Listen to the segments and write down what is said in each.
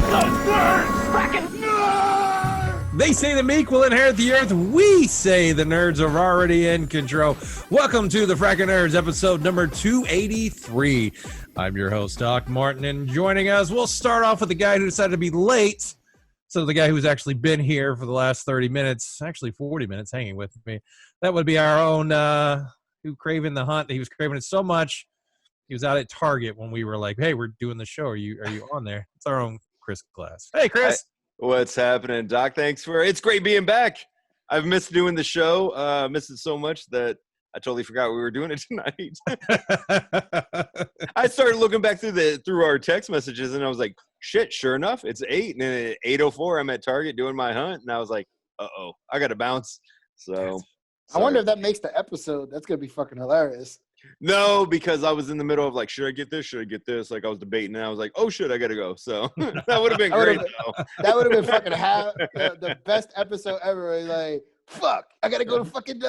Frakkin! They say the meek will inherit the earth. We say the nerds are already in control. Welcome to the Frakkin Nerds, episode number 283. I'm your host, Doc Martin, and joining us, we'll start off with the guy who decided to be late. So the guy who's actually been here for the last 30 minutes, actually 40 minutes, hanging with me. That would be our own, who craving the hunt. He was craving it so much, he was out at Target when we were like, "Hey, we're doing the show. Are you on there?" It's our own Chris Glass. Hey, Chris. What's happening, Doc? It's great being back. I've missed doing the show. Missed it so much that I totally forgot we were doing it tonight. I started looking back through our text messages, and I was like, shit, sure enough, it's 8. And then at 8:04, I'm at Target doing my hunt, and I was like, uh-oh, I got to bounce. So I wonder if that makes the episode. That's going to be fucking hilarious. No, because I was in the middle of like, should I get this? Should I get this? Like I was debating, and I was like, oh shit, I gotta go. So that would have been great. That would have been fucking the best episode ever. Like, fuck, I gotta go to fucking do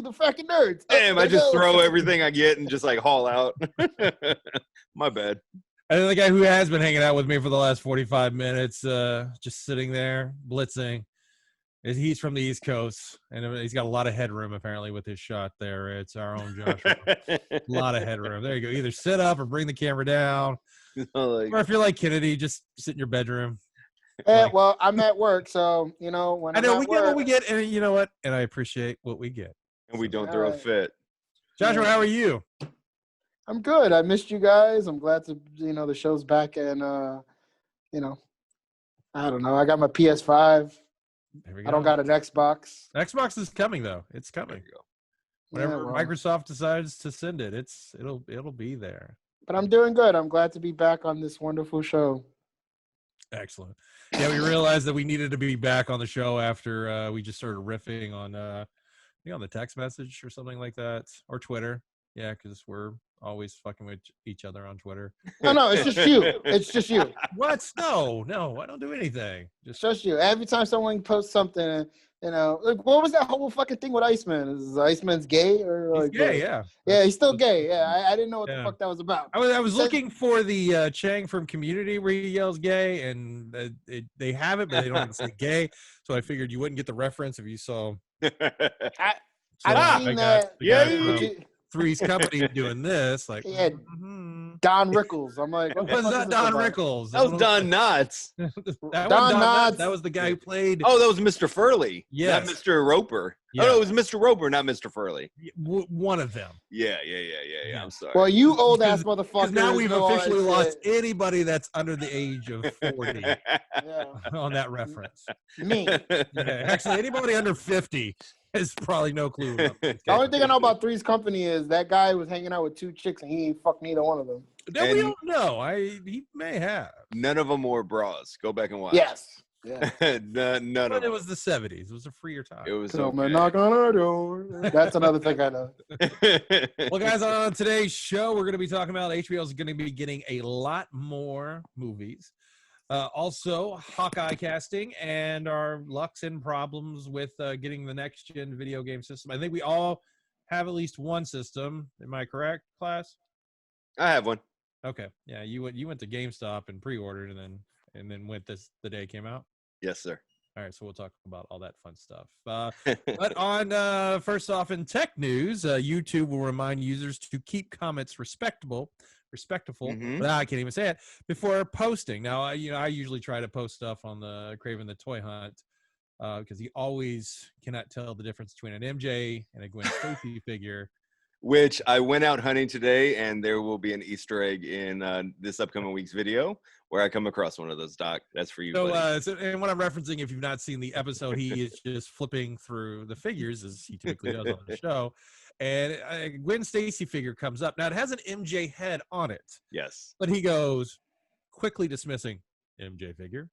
the Frakkin Nerds. Damn, I just throw everything I get and just like haul out. My bad. And then the guy who has been hanging out with me for the last 45 minutes, just sitting there blitzing. He's from the East Coast, and he's got a lot of headroom, apparently, with his shot there. It's our own Joshua. A lot of headroom. There you go. Either sit up or bring the camera down. Or if you're like Kennedy, just sit in your bedroom. Yeah, well, I'm at work, so, you know, when I know we get what we get, and you know what? And I appreciate what we get. And we don't throw a fit. Joshua, how are you? I'm good. I missed you guys. I'm glad to, the show's back, and, I don't know. I got my PS5. I don't got an Xbox. Xbox is coming though. It's coming. Whenever Microsoft decides to send it, it'll be there. But I'm doing good. I'm glad to be back on this wonderful show. Excellent. Yeah, we realized that we needed to be back on the show after we just started riffing on on the text message or something like that, or Twitter. Yeah, because we're always fucking with each other on Twitter. No, it's just you. It's just you. What? No, I don't do anything. Just you. Every time someone posts something, like what was that whole fucking thing with Iceman? Is Iceman's gay or like? He's gay, yeah. Yeah, he's still gay. Yeah, I didn't know what the fuck that was about. I was looking for the Chang from Community where he yells gay, and they have it, but they don't even say gay. So I figured you wouldn't get the reference if you saw. I've seen that. Yeah. Three's Company doing this, like Don Rickles. I'm like, what was that? Don Rickles. That was Don Knotts. Don Knotts. That was the guy who played. Oh, that was Mr. Furley. Yes. Not Mr. Roper. Yeah. Oh, no, it was Mr. Roper, not Mr. Furley. One of them. Yeah. I'm sorry. Well, you old ass motherfuckers. Because now we've officially lost anybody that's under the age of 40 on that reference. Me. Yeah, actually, anybody under 50 has probably no clue. The only thing I know about Three's Company is that guy was hanging out with 2 chicks and he ain't fucked neither one of them. We don't know. He may have. None of them wore bras. Go back and watch. Yes. Yeah. None of them. It was the 70s. It was a freer time. It was Come and knock on our door. That's another thing I know. Well, guys, on today's show, we're going to be talking about HBO is going to be getting a lot more movies. Also, Hawkeye casting and our lucks and problems with getting the next-gen video game system. I think we all have at least one system. Am I correct, class? I have one. Okay. Yeah, you went to GameStop and pre-ordered and then went the day it came out? Yes, sir. All right, so we'll talk about all that fun stuff. But on first off, in tech news, YouTube will remind users to keep comments respectful. Mm-hmm. But I can't even say it before posting. Now, I usually try to post stuff on the Craven the Toy Hunt because he always cannot tell the difference between an MJ and a Gwen Stacy figure. Which I went out hunting today, and there will be an Easter egg in this upcoming week's video where I come across one of those, Doc. That's for you. So and what I'm referencing, if you've not seen the episode, he is just flipping through the figures as he typically does on the show. And a Gwen Stacy figure comes up. Now, it has an MJ head on it. Yes. But he goes, quickly dismissing MJ figure.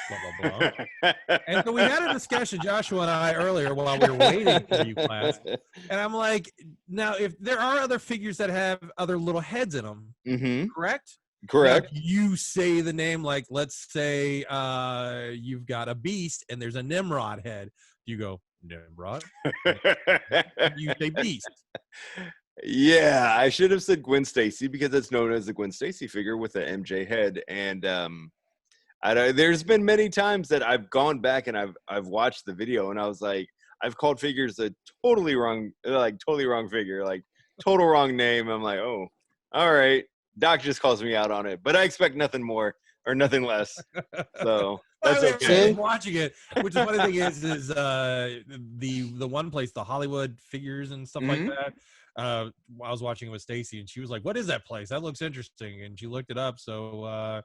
Blah, blah, blah. And so we had a discussion, Joshua and I, earlier while we were waiting for you, class. And I'm like, now, if there are other figures that have other little heads in them, correct? Correct. Now, you say the name, like, let's say you've got a beast and there's a Nimrod head. You go, Nimrod? You say beast. Yeah, I should have said Gwen Stacy because it's known as the Gwen Stacy figure with the MJ head. And There's been many times that I've gone back and I've watched the video and I was like, I've called figures a totally wrong figure, like total wrong name. I'm like, oh, all right. Doc just calls me out on it, but I expect nothing more or nothing less. So that's okay. I was watching it, which is funny thing is the one place, the Hollywood figures and stuff like that. I was watching it with Stacy, and she was like, "What is that place? That looks interesting." And she looked it up. So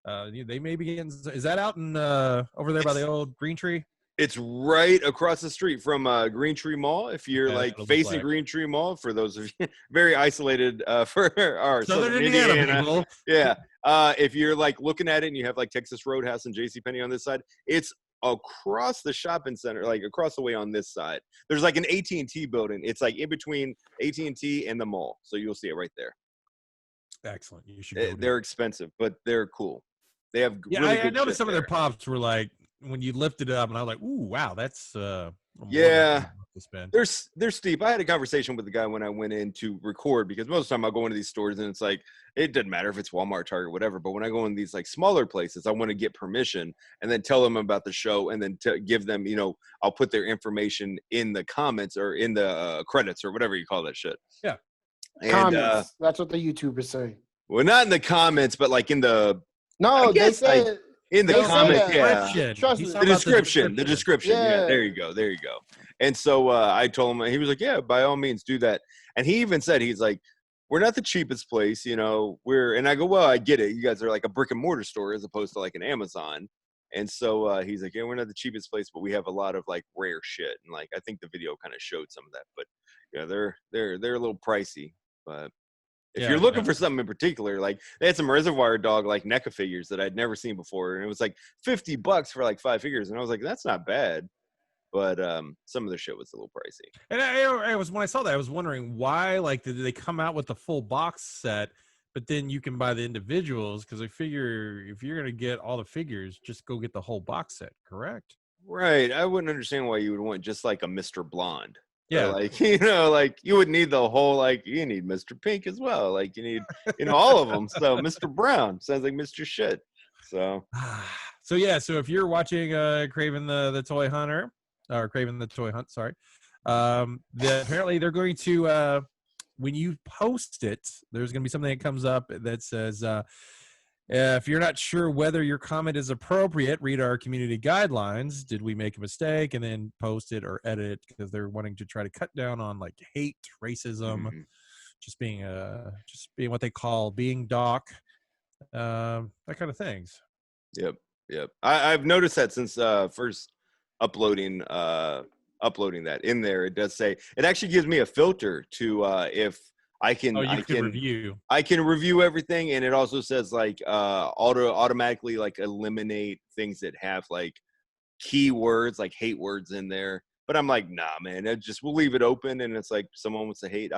they may be in. Is that out in over there by the old Green Tree? It's right across the street from Green Tree Mall. If you're like facing Green Tree Mall, for those of you very isolated for our Southern Indiana people. Yeah. If you're like looking at it and you have like Texas Roadhouse and JCPenney on this side, it's across the shopping center, like across the way on this side. There's like an AT&T building. It's like in between AT&T and the mall. So you'll see it right there. Excellent. You should. They're expensive, but they're cool. They have I noticed some of their pops were like, when you lift it up, and I was like, "Ooh, wow, that's they're steep." I had a conversation with the guy when I went in to record, because most of the time I go into these stores and it's like, it doesn't matter if it's Walmart, Target, whatever. But when I go in these like smaller places, I want to get permission and then tell them about the show, and then to give them, I'll put their information in the comments or in the credits or whatever you call that shit. Yeah, and, comments. That's what the YouTubers say. Well, not in the comments, but like in the they say. In the comments, yeah. The description. Yeah, there you go. And so I told him, he was like, yeah, by all means do that. And he even said, he's like, we're not the cheapest place, and I go, well, I get it. You guys are like a brick and mortar store as opposed to like an Amazon. And so he's like, yeah, we're not the cheapest place, but we have a lot of like rare shit. And like, I think the video kind of showed some of that, but yeah, they're a little pricey, but if you're looking for something in particular, like they had some Reservoir Dog like NECA figures that I'd never seen before, and it was like $50 for like 5 figures, and I was like, that's not bad. But some of the shit was a little pricey. And I was, when I saw that, I was wondering why, like, did they come out with the full box set, but then you can buy the individuals? Because I figure if you're gonna get all the figures, just go get the whole box set, correct? Right. I wouldn't understand why you would want just like a Mr. Blonde. Yeah, like like you would need the whole, like you need Mr. Pink as well, like you need all of them. So Mr. Brown sounds like Mr. Shit. So so if you're watching Craven the Toy Hunter, or Craven the Toy Hunt, sorry, apparently they're going to when you post it, there's going to be something that comes up that says if you're not sure whether your comment is appropriate, read our community guidelines. Did we make a mistake? And then post it or edit it, because they're wanting to try to cut down on like hate, racism, just being what they call being doc, that kind of things. Yep. I've noticed that since first uploading that in there. It does say, it actually gives me a filter to if I can review. I can review everything, and it also says like automatically like eliminate things that have like keywords, like hate words in there. But I'm like, nah, man, we'll leave it open, and it's like someone wants to hate.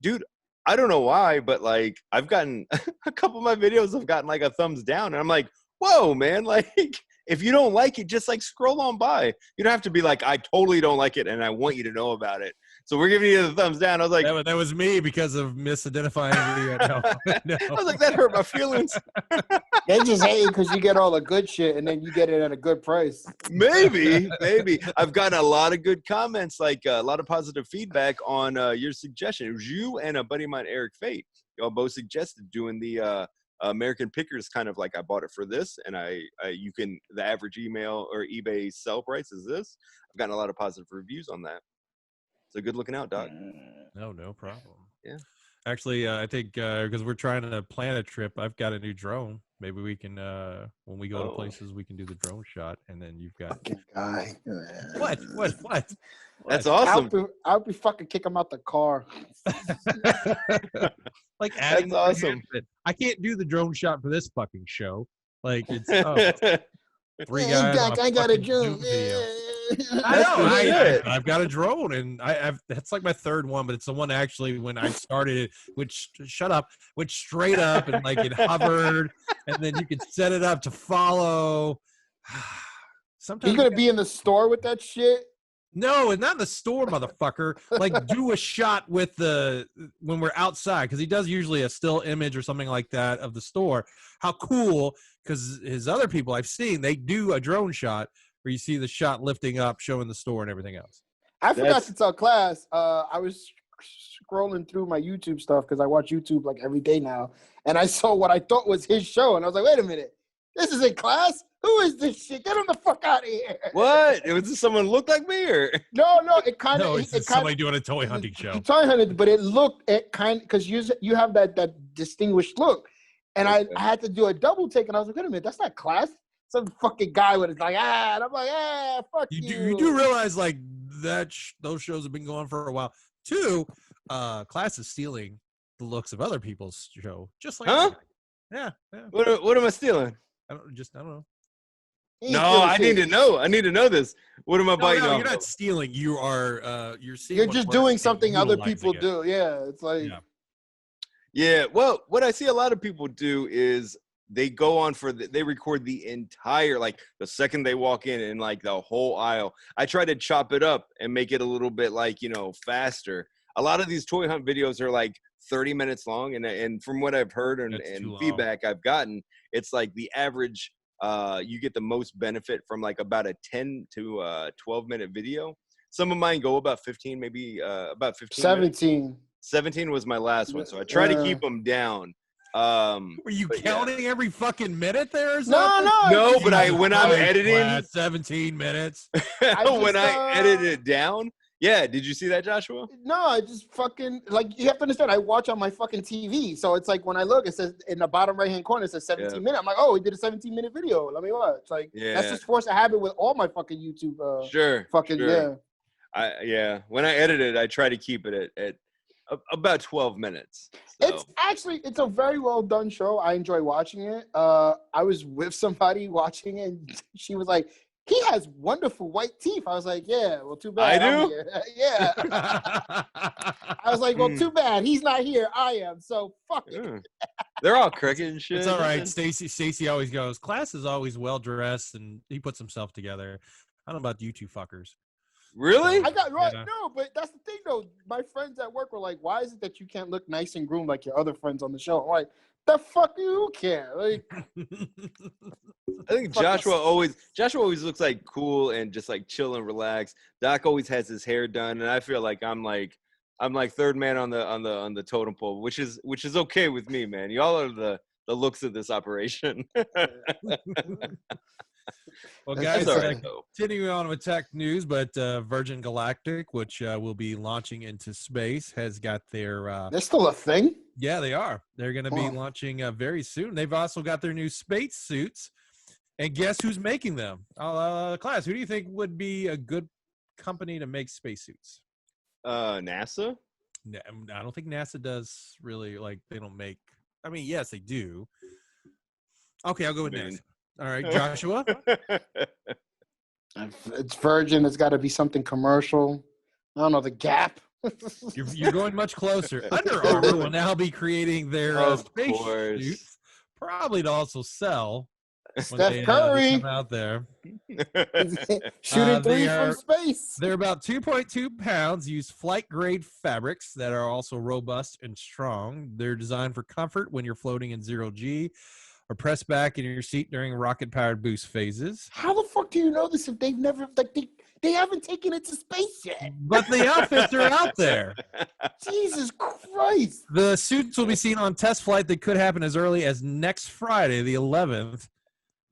Dude, I don't know why, but like I've gotten a couple of my videos have gotten like a thumbs down, and I'm like, whoa, man, like if you don't like it, just like scroll on by. You don't have to be like, I totally don't like it and I want you to know about it. So we're giving you the thumbs down. I was like, that was me because of misidentifying the no. I was like, that hurt my feelings. They just hate because you get all the good shit and then you get it at a good price. Maybe. I've gotten a lot of good comments, like a lot of positive feedback on your suggestion. It was you and a buddy of mine, Eric Fate. Y'all both suggested doing the American Pickers, kind of like, I bought it for this, and the average email or eBay sell price is this. I've gotten a lot of positive reviews on that. So good looking out, Doc. No problem. Yeah. Actually, I think because we're trying to plan a trip, I've got a new drone. Maybe we can, when we go to places, we can do the drone shot, and then you've got. Fucking guy. What? That's awesome. I'll be fucking kick him out the car. Like adding. That's awesome. I can't do the drone shot for this fucking show. Like it's 3 guys. I got a drone. I know. I've got a drone, and that's like my third one, but it's the one actually when I started it, which went straight up and like it hovered, and then you could set it up to follow. Sometimes you gonna be in the store with that shit. No, it's not in the store, motherfucker. Like, do a shot with when we're outside, because he does usually a still image or something like that of the store. How cool, because his other people I've seen, they do a drone shot where you see the shot lifting up, showing the store and everything else. I forgot to tell class. I was scrolling through my YouTube stuff because I watch YouTube like every day now, and I saw what I thought was his show, and I was like, wait a minute, this is in class? Who is this shit? Get him the fuck out of here. What? Was this someone look like me or? No, it kind of. No, it's somebody doing a toy hunting show. Toy hunting, but it kind of, because you have that distinguished look, and I had to do a double take, and I was like, wait a minute, that's not class. Some fucking guy with it like, and I'm like, fuck you. You do realize like that those shows have been going for a while. Two, class is stealing the looks of other people's show, just like yeah. What am I stealing? I don't know. No, I need to know. I need to know this. What am I biting off? You're not stealing. You are. You're seeing. You're just doing something other people do. Yeah, it's like. Yeah. Well, what I see a lot of people do is they go on they record the entire, like the second they walk in and like the whole aisle. I try to chop it up and make it a little bit like, faster. A lot of these toy hunt videos are like 30 minutes long. And from what I've heard and feedback I've gotten, it's like the average, you get the most benefit from like about a 10 to 12-minute video. Some of mine go about 15, maybe about 15 17 minutes. 17 was my last one, so I try to keep them down. Were you counting every fucking minute there or something? No, but when I'm editing 17 minutes. When I edit it down. Yeah, did you see that, Joshua? No, I just fucking, like, you have to understand, I watch on my fucking TV. So it's like when I look, it says in the bottom right-hand corner, it says 17 minutes. I'm like, oh, he did a 17-minute video. Let me watch. Like, that's just forced a habit with all my fucking YouTube. Yeah. When I edit it, I try to keep it at about 12 minutes. So. It's a very well done show. I enjoy watching it. I was with somebody watching it, and she was like, he has wonderful white teeth. I was like, yeah, well, too bad. I do? Yeah. I was like, well, too bad. He's not here. I am. So fuck it. They're all crooked and shit. It's all right. Stacy always goes, class is always well dressed and he puts himself together. I don't know about you two fuckers. Really? I got right. Yeah. No, but that's the thing though. My friends at work were like, why is it that you can't look nice and groomed like your other friends on the show? I'm like, the fuck do you care? Like, I think Joshua always looks like cool and just like chill and relaxed. Doc always has his hair done, and I feel like I'm like third man on the totem pole, which is okay with me, man. Y'all are the looks of this operation. Well, guys, continuing on with tech news, but Virgin Galactic, which will be launching into space, has got their... They're still a thing? Yeah, they are. They're going to be launching very soon. They've also got their new space suits. And guess who's making them? Class, who do you think would be a good company to make spacesuits? NASA? I don't think NASA does really, like, they don't make... I mean, yes, they do. Okay, I'll go with NASA. All right, Joshua? It's Virgin. It's got to be something commercial. I don't know, the Gap. You're going much closer. Under Armour will now be creating their space suits, probably to also sell. Steph Curry come out there shooting threes from space. They're about 2.2 pounds. Use flight grade fabrics that are also robust and strong. They're designed for comfort when you're floating in 0G. Or press back in your seat during rocket-powered boost phases. How the fuck do you know this if they've never, like, they haven't taken it to space yet? But the outfits are out there. Jesus Christ. The suits will be seen on test flight that could happen as early as next Friday, the 11th,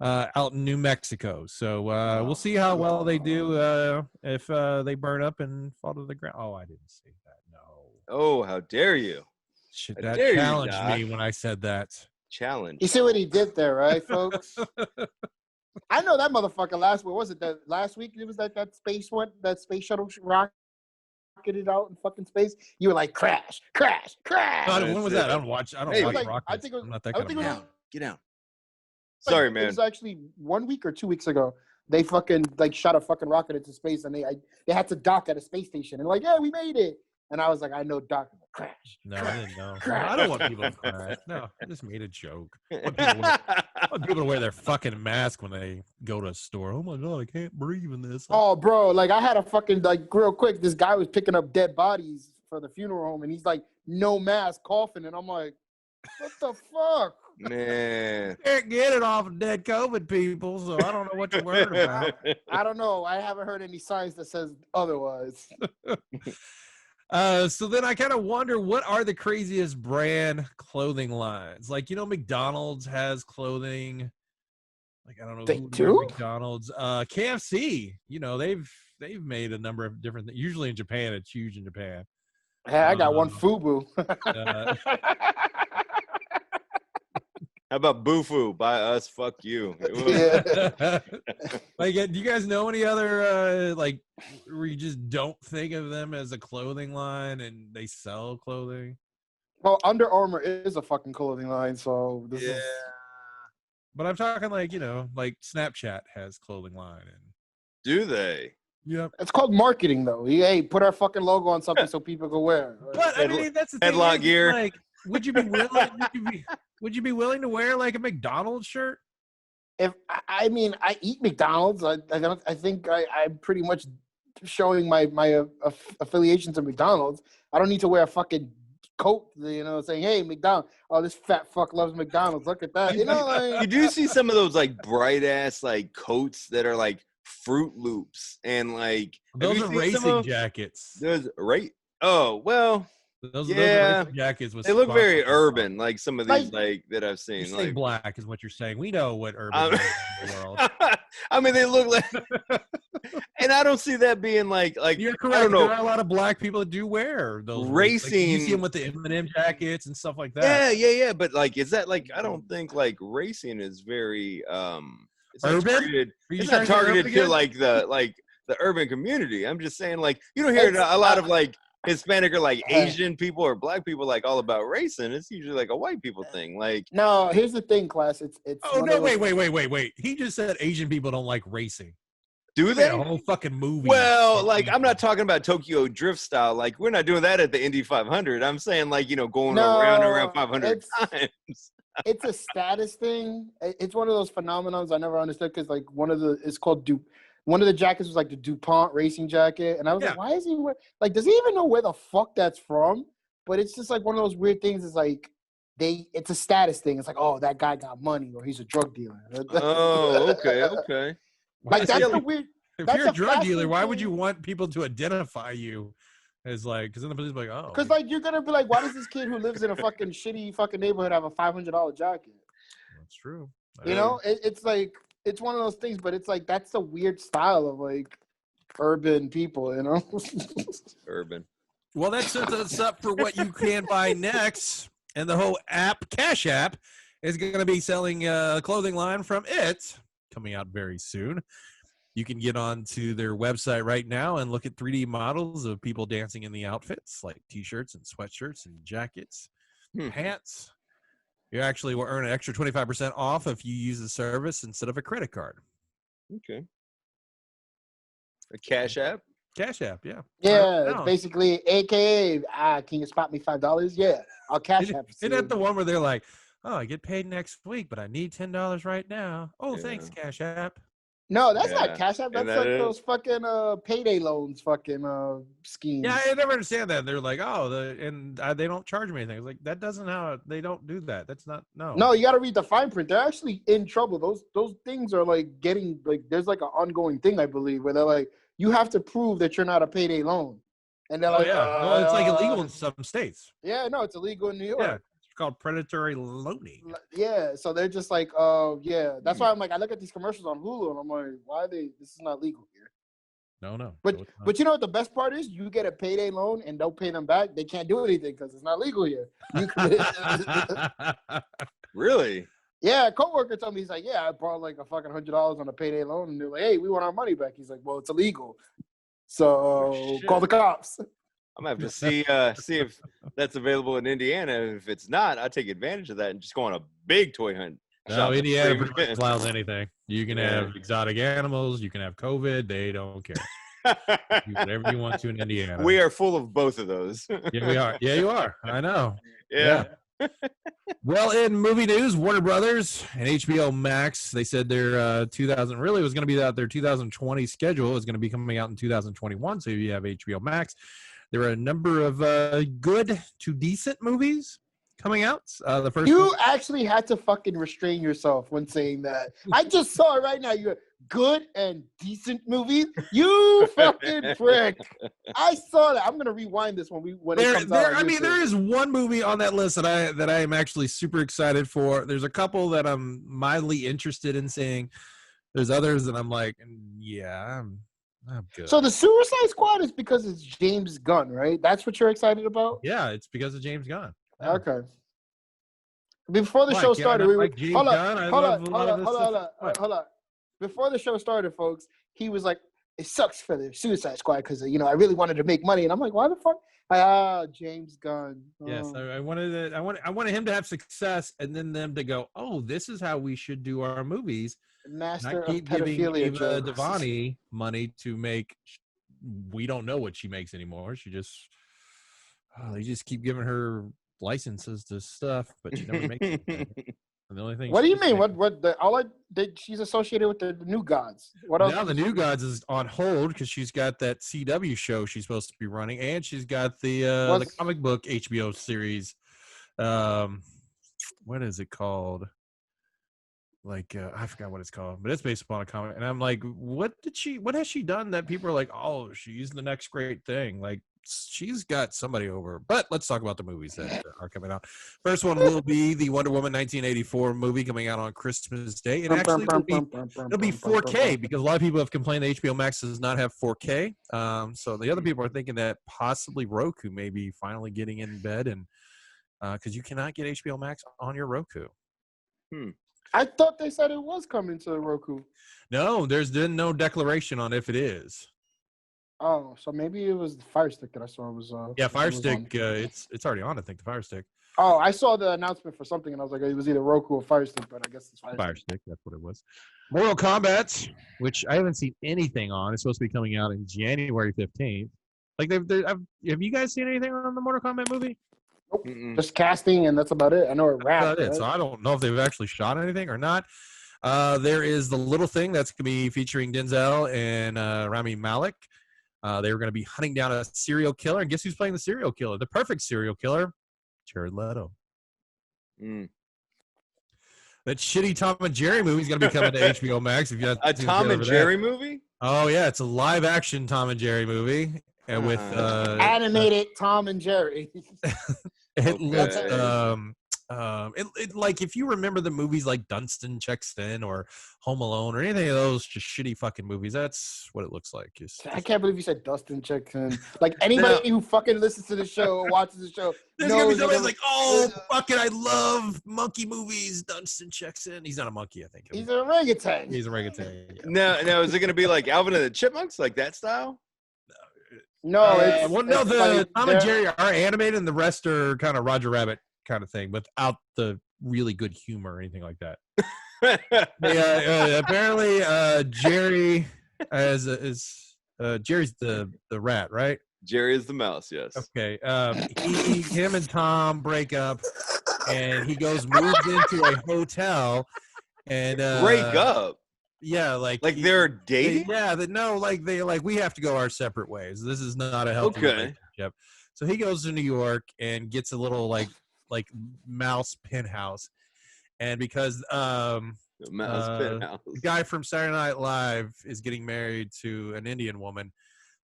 out in New Mexico. So we'll see how well they do if they burn up and fall to the ground. Oh, I didn't say that. No. Oh, how dare you. Should that challenge me when I said that? Challenge. You see what he did there, right, folks? I know that motherfucker last week it was that space shuttle rocketed out in fucking space. You were like crash. When was that? I don't watch rockets. I think it was, I'm not that kind of guy. Get out. Sorry, man. It was actually 1 week or 2 weeks ago. They fucking like shot a fucking rocket into space and they had to dock at a space station and like, yeah, we made it. And I was like, I know Doc will crash. No, crash, I didn't know. crash. I don't want people to crash. No, I just made a joke. I want people to wear their fucking mask when they go to a store. Oh my God, I can't breathe in this. Oh, bro, like I had a fucking, like, real quick, this guy was picking up dead bodies for the funeral home, and he's like, no mask, coughing, and I'm like, what the fuck? Man. Can't get it off of dead COVID people, so I don't know what you're worried about. I don't know. I haven't heard any science that says otherwise. So then I kind of wonder, what are the craziest brand clothing lines? Like, McDonald's has clothing. Like, I don't know. They who do? McDonald's, KFC. They've made a number of different things. Usually in Japan, it's huge in Japan. Hey, I got one FUBU. How about Boofu? By us, fuck you. Yeah. Like, do you guys know any other like where you just don't think of them as a clothing line and they sell clothing? Well, Under Armour is a fucking clothing line, so this is. But I'm talking like, like Snapchat has clothing line and. Do they? Yep. It's called marketing, though. Hey, put our fucking logo on something so people can wear. But I mean, that's the thing. Headlock gear. Like, would you be willing? Would you be willing to wear like a McDonald's shirt? If I mean, I eat McDonald's. I think I'm pretty much showing my affiliation to McDonald's. I don't need to wear a fucking coat, saying, "Hey, McDonald's." Oh, this fat fuck loves McDonald's. Look at that. Like, you do see some of those like bright ass like coats that are like Fruit Loops and like those are racing jackets. Those right? Oh well. Those are racing jackets. They look very urban, like some of these like that I've seen. You're saying like black is what you're saying. We know what urban is in the world. I mean, they look like, and I don't see that being like. You're correct. I don't know. There are a lot of black people that do wear those racing. Like, you see them with the M&M jackets and stuff like that. Yeah. But like, is that like? I don't think like racing is very it's urban. It's not targeted to like the urban community. I'm just saying like you don't hear a lot of like Hispanic or like Asian people or black people like all about racing. It's usually like a white people thing. Like no, here's the thing, class. It's oh no, wait. He just said Asian people don't like racing. Do they? A whole fucking movie. Well, like I'm not talking about Tokyo Drift style. Like we're not doing that at the Indy 500. I'm saying like going around 500 times. It's a status thing. It's one of those phenomenons I never understood because like one of the jackets was like the DuPont racing jacket. And I was like, why is he like, does he even know where the fuck that's from? But it's just like one of those weird things. It's like it's a status thing. It's like, oh, that guy got money or he's a drug dealer. Oh, okay. Like that's the weird. If you're a drug dealer, why would you want people to identify you as like, because then the police will be like, oh. Because like you're going to be like, why does this kid who lives in a fucking shitty fucking neighborhood have a $500 jacket? That's true. It's like, it's one of those things, but it's like that's the weird style of like urban people, Urban. Well, that sets us up for what you can buy next, and the whole app, Cash App, is going to be selling a clothing line from it, coming out very soon. You can get onto their website right now and look at 3D models of people dancing in the outfits, like T-shirts and sweatshirts and jackets, pants. You actually will earn an extra 25% off if you use the service instead of a credit card. Okay. A Cash App? Cash App, yeah. Yeah, it's basically AKA, can you spot me $5? Yeah, I'll Cash App. Isn't that the one where they're like, oh, I get paid next week, but I need $10 right now. Oh, thanks, Cash App. No, that's not Cash App. That's like those fucking payday loans fucking schemes. Yeah, I never understand that. They're like, oh, they don't charge me anything. It's like, that doesn't they don't do that. That's not, no. No, you got to read the fine print. They're actually in trouble. Those things are like getting, like, there's like an ongoing thing, I believe, where they're like, you have to prove that you're not a payday loan. And they're like, well, it's like illegal in some states. Yeah, no, it's illegal in New York. Yeah. Called predatory loaning. Yeah, so they're just like, yeah. That's why I'm like, I look at these commercials on Hulu and I'm like, why are they? This is not legal here. No. But you know what the best part is? You get a payday loan and don't pay them back. They can't do anything because it's not legal here. Really? Yeah, a coworker told me, he's like, yeah, I borrowed like a fucking $100 on a payday loan, and they're like, hey, we want our money back. He's like, well, it's illegal, so call the cops. I'm gonna have to see if that's available in Indiana. If it's not, I'll take advantage of that and just go on a big toy hunt. No, Indiana pretty much allows anything. You can have exotic animals. You can have COVID. They don't care. Do whatever you want to in Indiana. We are full of both of those. Yeah, we are. Yeah, you are. I know. Yeah. Well, in movie news, Warner Brothers and HBO Max, they said their 2000 really was going to be that their 2020 schedule is going to be coming out in 2021. So you have HBO Max. There are a number of good to decent movies coming out. The first You one, actually had to fucking restrain yourself when saying that. I just saw it right now. You're good and decent movies. You fucking prick. I saw that. I'm gonna rewind this when it comes out. I mean, there is one movie on that list that I am actually super excited for. There's a couple that I'm mildly interested in seeing. There's others that I'm like, yeah, I'm good. So the Suicide Squad is because it's James Gunn, right? That's what you're excited about? Yeah, it's because of James Gunn. Yeah. Okay. Before the show started, we were hold on. Before the show started, folks, he was like, "It sucks for the Suicide Squad because I really wanted to make money," and I'm like, "Why the fuck?" James Gunn. Oh. Yes, I wanted him to have success, and then them to go, "Oh, this is how we should do our movies." Master Not of keep giving pedophilia. Eva Devani money to make. We don't know what she makes anymore. She just they just keep giving her licenses to stuff, but she never makes anything. And the only thing. What do you mean? She's associated with the New Gods. What else? Now the New Gods is on hold because she's got that CW show she's supposed to be running, and she's got the comic book HBO series. What is it called? Like I forgot what it's called, but it's based upon a comic. And I'm like, what has she done that people are like, oh, she's the next great thing? Like, she's got somebody over. But let's talk about the movies that are coming out. First one will be the Wonder Woman 1984 movie coming out on Christmas Day. And actually it'll be 4K because a lot of people have complained that HBO Max does not have 4K. So the other people are thinking that possibly Roku may be finally getting in bed, and because you cannot get HBO Max on your Roku. I thought they said it was coming to Roku. No, there's been no declaration on if it is. Oh, so maybe it was the Fire Stick that I saw. It was Fire Stick. It's already on. I think the Fire Stick. Oh, I saw the announcement for something, and I was like, it was either Roku or Fire Stick, but I guess it's Fire Stick. That's what it was. Mortal Kombat, which I haven't seen anything on. It's supposed to be coming out in January 15th. Like, have you guys seen anything on the Mortal Kombat movie? Nope. Just casting, and that's about it. I know it wrapped. Right? So I don't know if they've actually shot anything or not. There is the little thing that's going to be featuring Denzel and Rami Malek. They were going to be hunting down a serial killer, and guess who's playing the serial killer? The perfect serial killer, Jared Leto. That shitty Tom and Jerry movie is going to be coming to HBO Max. If you have a Tom and Jerry movie? Oh yeah, it's a live action Tom and Jerry movie, and with animated Tom and Jerry. It looks like if you remember the movies like Dunstan Checks In or Home Alone or anything of those just shitty fucking movies, that's what it looks like. I can't believe you said Dunstan Checks In. Like anybody who fucking listens to the show or watches the show there's gonna be somebody like, oh fucking I love monkey movies. Dunstan Checks In. He's not a monkey, I think. He's an orangutan. He's an orangutan. Yeah. No, is it gonna be like Alvin and the Chipmunks, like that style? No, the Tom and Jerry are animated, and the rest are kind of Roger Rabbit kind of thing, without the really good humor or anything like that. Apparently, Jerry Jerry's the rat, right? Jerry is the mouse. Yes. Okay. Him and Tom break up, and he moves into a hotel, and break up. Yeah, like they're dating. We have to go our separate ways. This is not a healthy relationship. So he goes to New York and gets a little like mouse penthouse, and because the guy from Saturday Night Live is getting married to an Indian woman,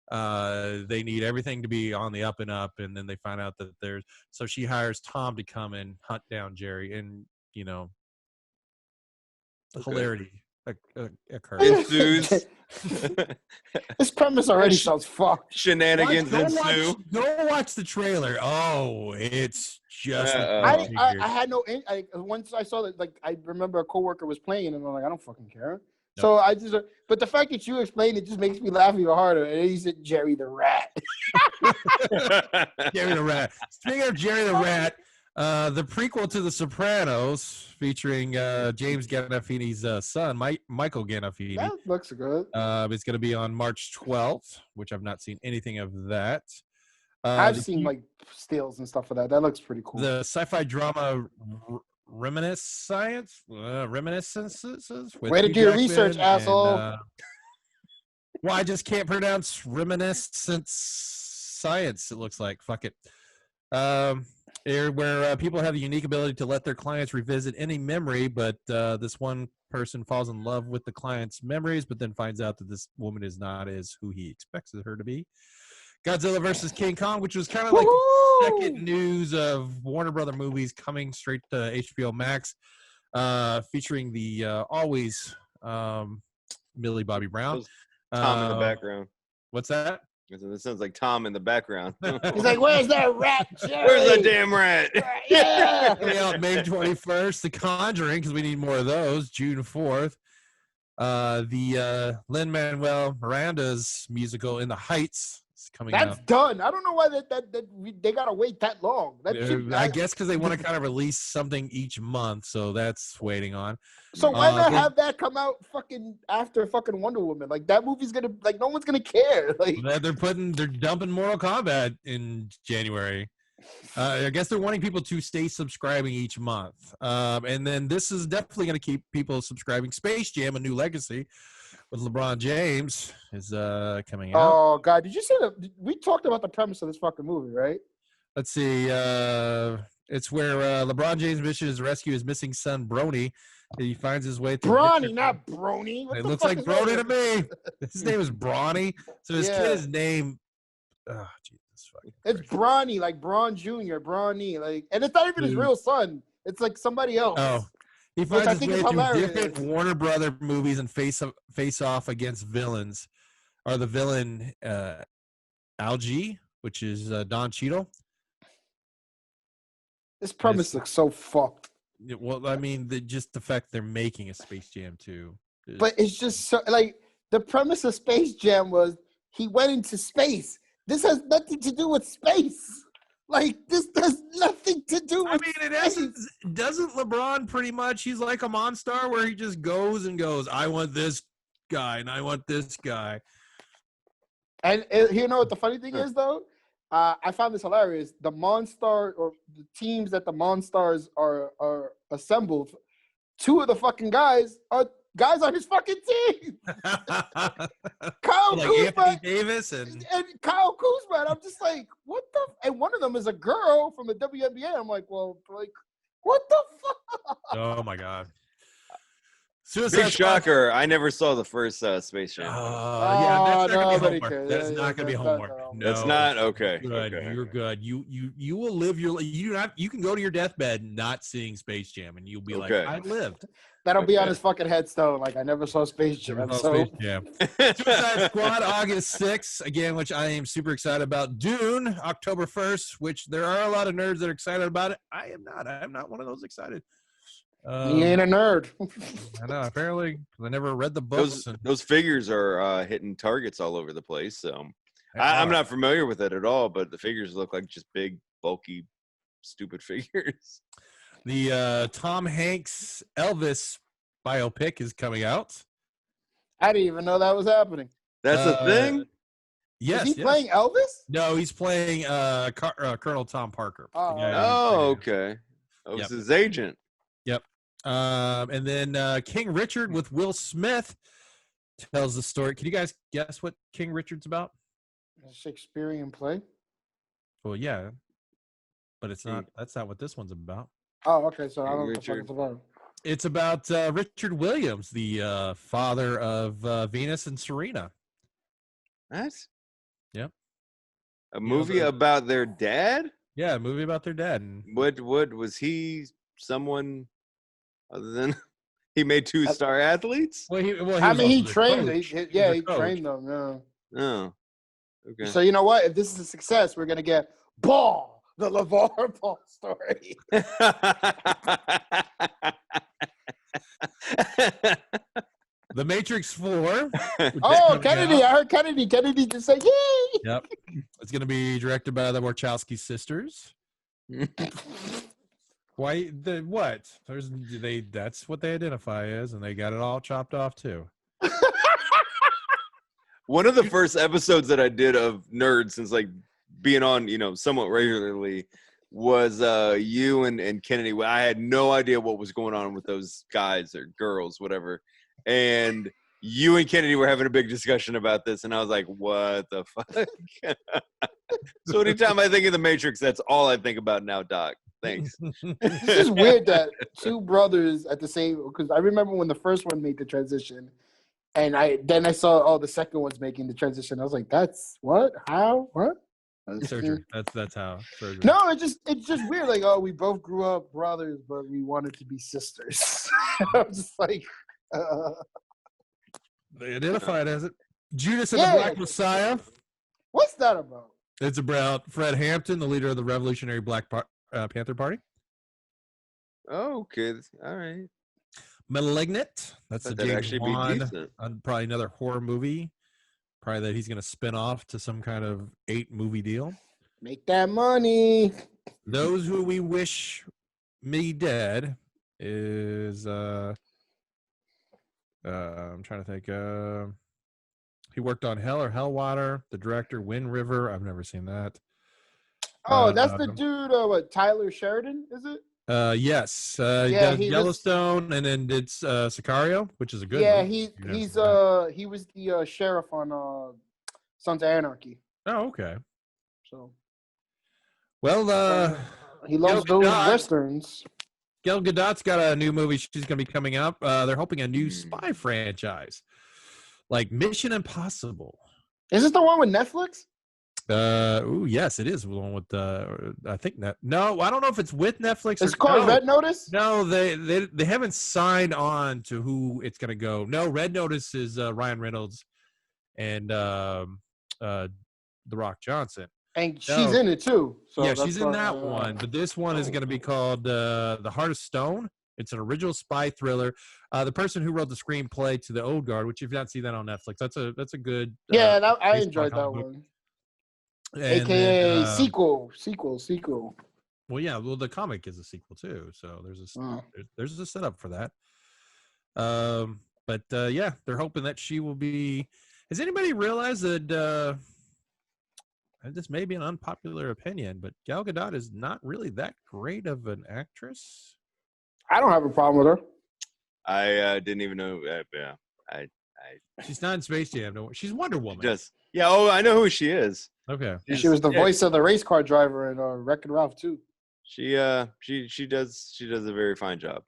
they need everything to be on the up and up, and then they find out that so she hires Tom to come and hunt down Jerry, and hilarity occurs. Ensues. This premise already sounds fucked. Shenanigans ensue. Go watch the trailer. Oh, it's just. I had no. Once I saw that, I remember a coworker was playing, and I'm like, I don't fucking care. Nope. So I just. But the fact that you explained it just makes me laugh even harder. And he said Jerry the Rat. Jerry the Rat. Speaking of Jerry the Rat. The prequel to The Sopranos, featuring James Gandolfini's son, Michael Gandolfini. That looks good. It's going to be on March 12th, which I've not seen anything of that. I've seen like stills and stuff of that. That looks pretty cool. The sci-fi drama Reminiscences. Way to do your research, asshole. Well, I just can't pronounce reminiscence science. It looks like fuck it. Where people have the unique ability to let their clients revisit any memory, but this one person falls in love with the client's memories, but then finds out that this woman is not as who he expects her to be. Godzilla versus King Kong, which was kind of like second news of Warner Brother movies coming straight to HBO Max, featuring the always Millie Bobby Brown. Tom in the background. What's that? It sounds like Tom in the background. He's like, "Where's that rat, Jerry? Where's that damn rat?" Yeah. May 21st, The Conjuring, because we need more of those. June 4th. The Lin-Manuel Miranda's musical In the Heights is coming out. That's done. I don't know why they gotta wait that long. I guess because they want to kind of release something each month, so that's waiting on. So why not have that come out fucking after fucking Wonder Woman? Like that movie's gonna no one's gonna care. Like they're dumping Mortal Kombat in January. I guess they're wanting people to stay subscribing each month. And then this is definitely going to keep people subscribing. Space Jam: A New Legacy with LeBron James is coming out. Oh God, did you see we talked about the premise of this fucking movie, right? Let's see. It's where LeBron James' mission is to rescue his missing son Brony. He finds his way through. Bronny, not Brony. It looks like Brony to me. His name is Bronny. So his kid is named. Oh, Jesus fucking Christ. It's Bronny, like Braun Jr., Bronny, like, and it's not even his real son. It's like somebody else. Oh, he finds his way through different Warner Brother movies and face off against villains. Are the villain Algie, which is Don Cheadle. This premise looks so fucked. Well, I mean, just the fact they're making a Space Jam 2. But it's just so, like, the premise of Space Jam was he went into space. This has nothing to do with space. Like, this does nothing to do with space. In essence, doesn't LeBron pretty much, he's like a Monstar where he just goes and goes, I want this guy and I want this guy. And you know what the funny thing is, though? I found this hilarious. The Monstar, or the teams that the Monstars are assembled, two of the fucking guys are guys on his fucking team. Kyle Kuzma Anthony Davis and Kyle Kuzma. And I'm just like, what the? And one of them is a girl from the WNBA. I'm like, well, like, what the fuck? Oh my God. Big shocker! I never saw the first Space Jam. Yeah, that's not gonna be homework. That's not gonna be homework. No, that's not okay. Good. Okay. You're good. You will live your. You can go to your deathbed not seeing Space Jam, and you'll be like, I lived. That'll be on his fucking headstone. Like, I never saw Space Jam. Space Jam. Suicide Squad, August 6th, again, which I am super excited about. Dune, October 1st, which there are a lot of nerds that are excited about it. I am not. I am not one of those excited. He ain't a nerd. I know. Apparently, I never read the books. Those figures are hitting targets all over the place. So I'm not familiar with it at all, but the figures look like just big, bulky, stupid figures. The Tom Hanks Elvis biopic is coming out. I didn't even know that was happening. That's a thing? Yes. Is he playing Elvis? No, he's playing Colonel Tom Parker. Okay. That was his agent. Yep. And then King Richard with Will Smith tells the story. Can you guys guess what King Richard's about? A Shakespearean play. Well, yeah, but it's not. That's not what this one's about. Oh, okay. So I don't know what the fuck it's about. It's about Richard Williams, the father of Venus and Serena. What? Yep. A movie about their dad? Yeah, a movie about their dad. What was he? Someone other than he made 2-star athletes? Well, he trained. He trained them. Yeah. Oh, okay. So you know what? If this is a success, we're gonna get Ball, the LeVar Ball story. The Matrix 4. Oh, Kennedy! I heard Kennedy. Kennedy just say, "Yay!" Yep. It's gonna be directed by the Wachowski sisters. Why the what? That's what they identify as, and they got it all chopped off too. One of the first episodes that I did of Nerds, since like being on, somewhat regularly, was you and Kennedy. I had no idea what was going on with those guys or girls, whatever. And you and Kennedy were having a big discussion about this, and I was like, what the fuck? So anytime I think of The Matrix, that's all I think about now, Doc. Thanks. It's just weird that two brothers at the same, because I remember when the first one made the transition, and I saw the second one's making the transition. I was like, that's what? How? What? Surgery. That's how surgery. No, it's just weird. Like, we both grew up brothers, but we wanted to be sisters. I'm just like, they identify it as it. Judas and the Black Messiah. What's that about? It's about Fred Hampton, the leader of the Revolutionary Black Panther Party. Oh, okay. All right. Malignant. That's a James Bond. Probably another horror movie. Probably that he's going to spin off to some kind of 8-movie deal. Make that money. Those Who We Wish Me Dead is I'm trying to think. He worked on Hell or Hellwater. The director, Wind River. I've never seen that. Oh, that's the dude. Tyler Sheridan? Is it? Yes. He does Yellowstone, and then it's Sicario, which is a good. Yeah, movie. He was the sheriff on Sons of Anarchy. Oh, okay. So. Well, he loves those westerns. Gal Gadot's got a new movie. She's going to be coming up. They're hoping a new spy franchise, like Mission Impossible. Is this the one with Netflix? Yes, it is the one with I think that. No, I don't know if it's with Netflix. It's called Red Notice. No, they haven't signed on to who it's going to go. No, Red Notice is Ryan Reynolds and The Rock Johnson. And she's in it too. So yeah, she's in that one. But this one is going to be called The Heart of Stone. It's an original spy thriller. The person who wrote the screenplay to The Old Guard, which if you haven't seen that on Netflix, that's a good. Yeah, I enjoyed that one. And AKA then, sequel. Well, yeah. Well, the comic is a sequel too, so there's a setup for that. But yeah, they're hoping that she will be. Has anybody realized that? This may be an unpopular opinion, but Gal Gadot is not really that great of an actress. I don't have a problem with her. I didn't even know. Yeah, She's not in Space Jam. No, she's Wonder Woman. Just yeah. Oh, I know who she is. Okay. She was the voice of the race car driver in Wreck-It Ralph too. She does a very fine job.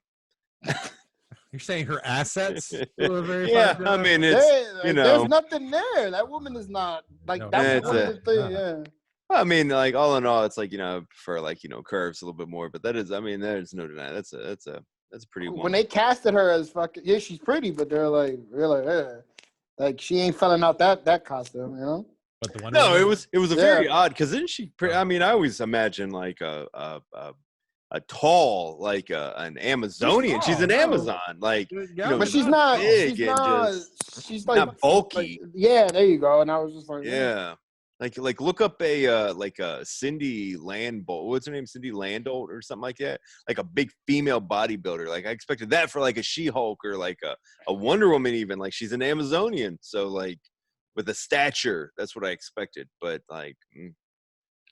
You're saying her assets do a very fine job? I mean, there's nothing there. That woman is not like that's one of the thing. Yeah. I mean, like all in all, it's like I prefer curves a little bit more, but that is, I mean, there's no denying that's a pretty. When they casted her as fucking she's pretty, but they're like really like she ain't filling out that costume, you know. But no, it was a very odd because isn't she? I mean, I always imagine like a tall an Amazonian. She's an Amazon, like but she's not. She's like not bulky. Yeah, there you go. And I was just like, yeah. Like look up a Cindy Landbolt. What's her name? Cindy Landolt or something like that. Like a big female bodybuilder. Like I expected that for like a She-Hulk or like a Wonder Woman even. Like she's an Amazonian. So like with a stature, that's what I expected. But like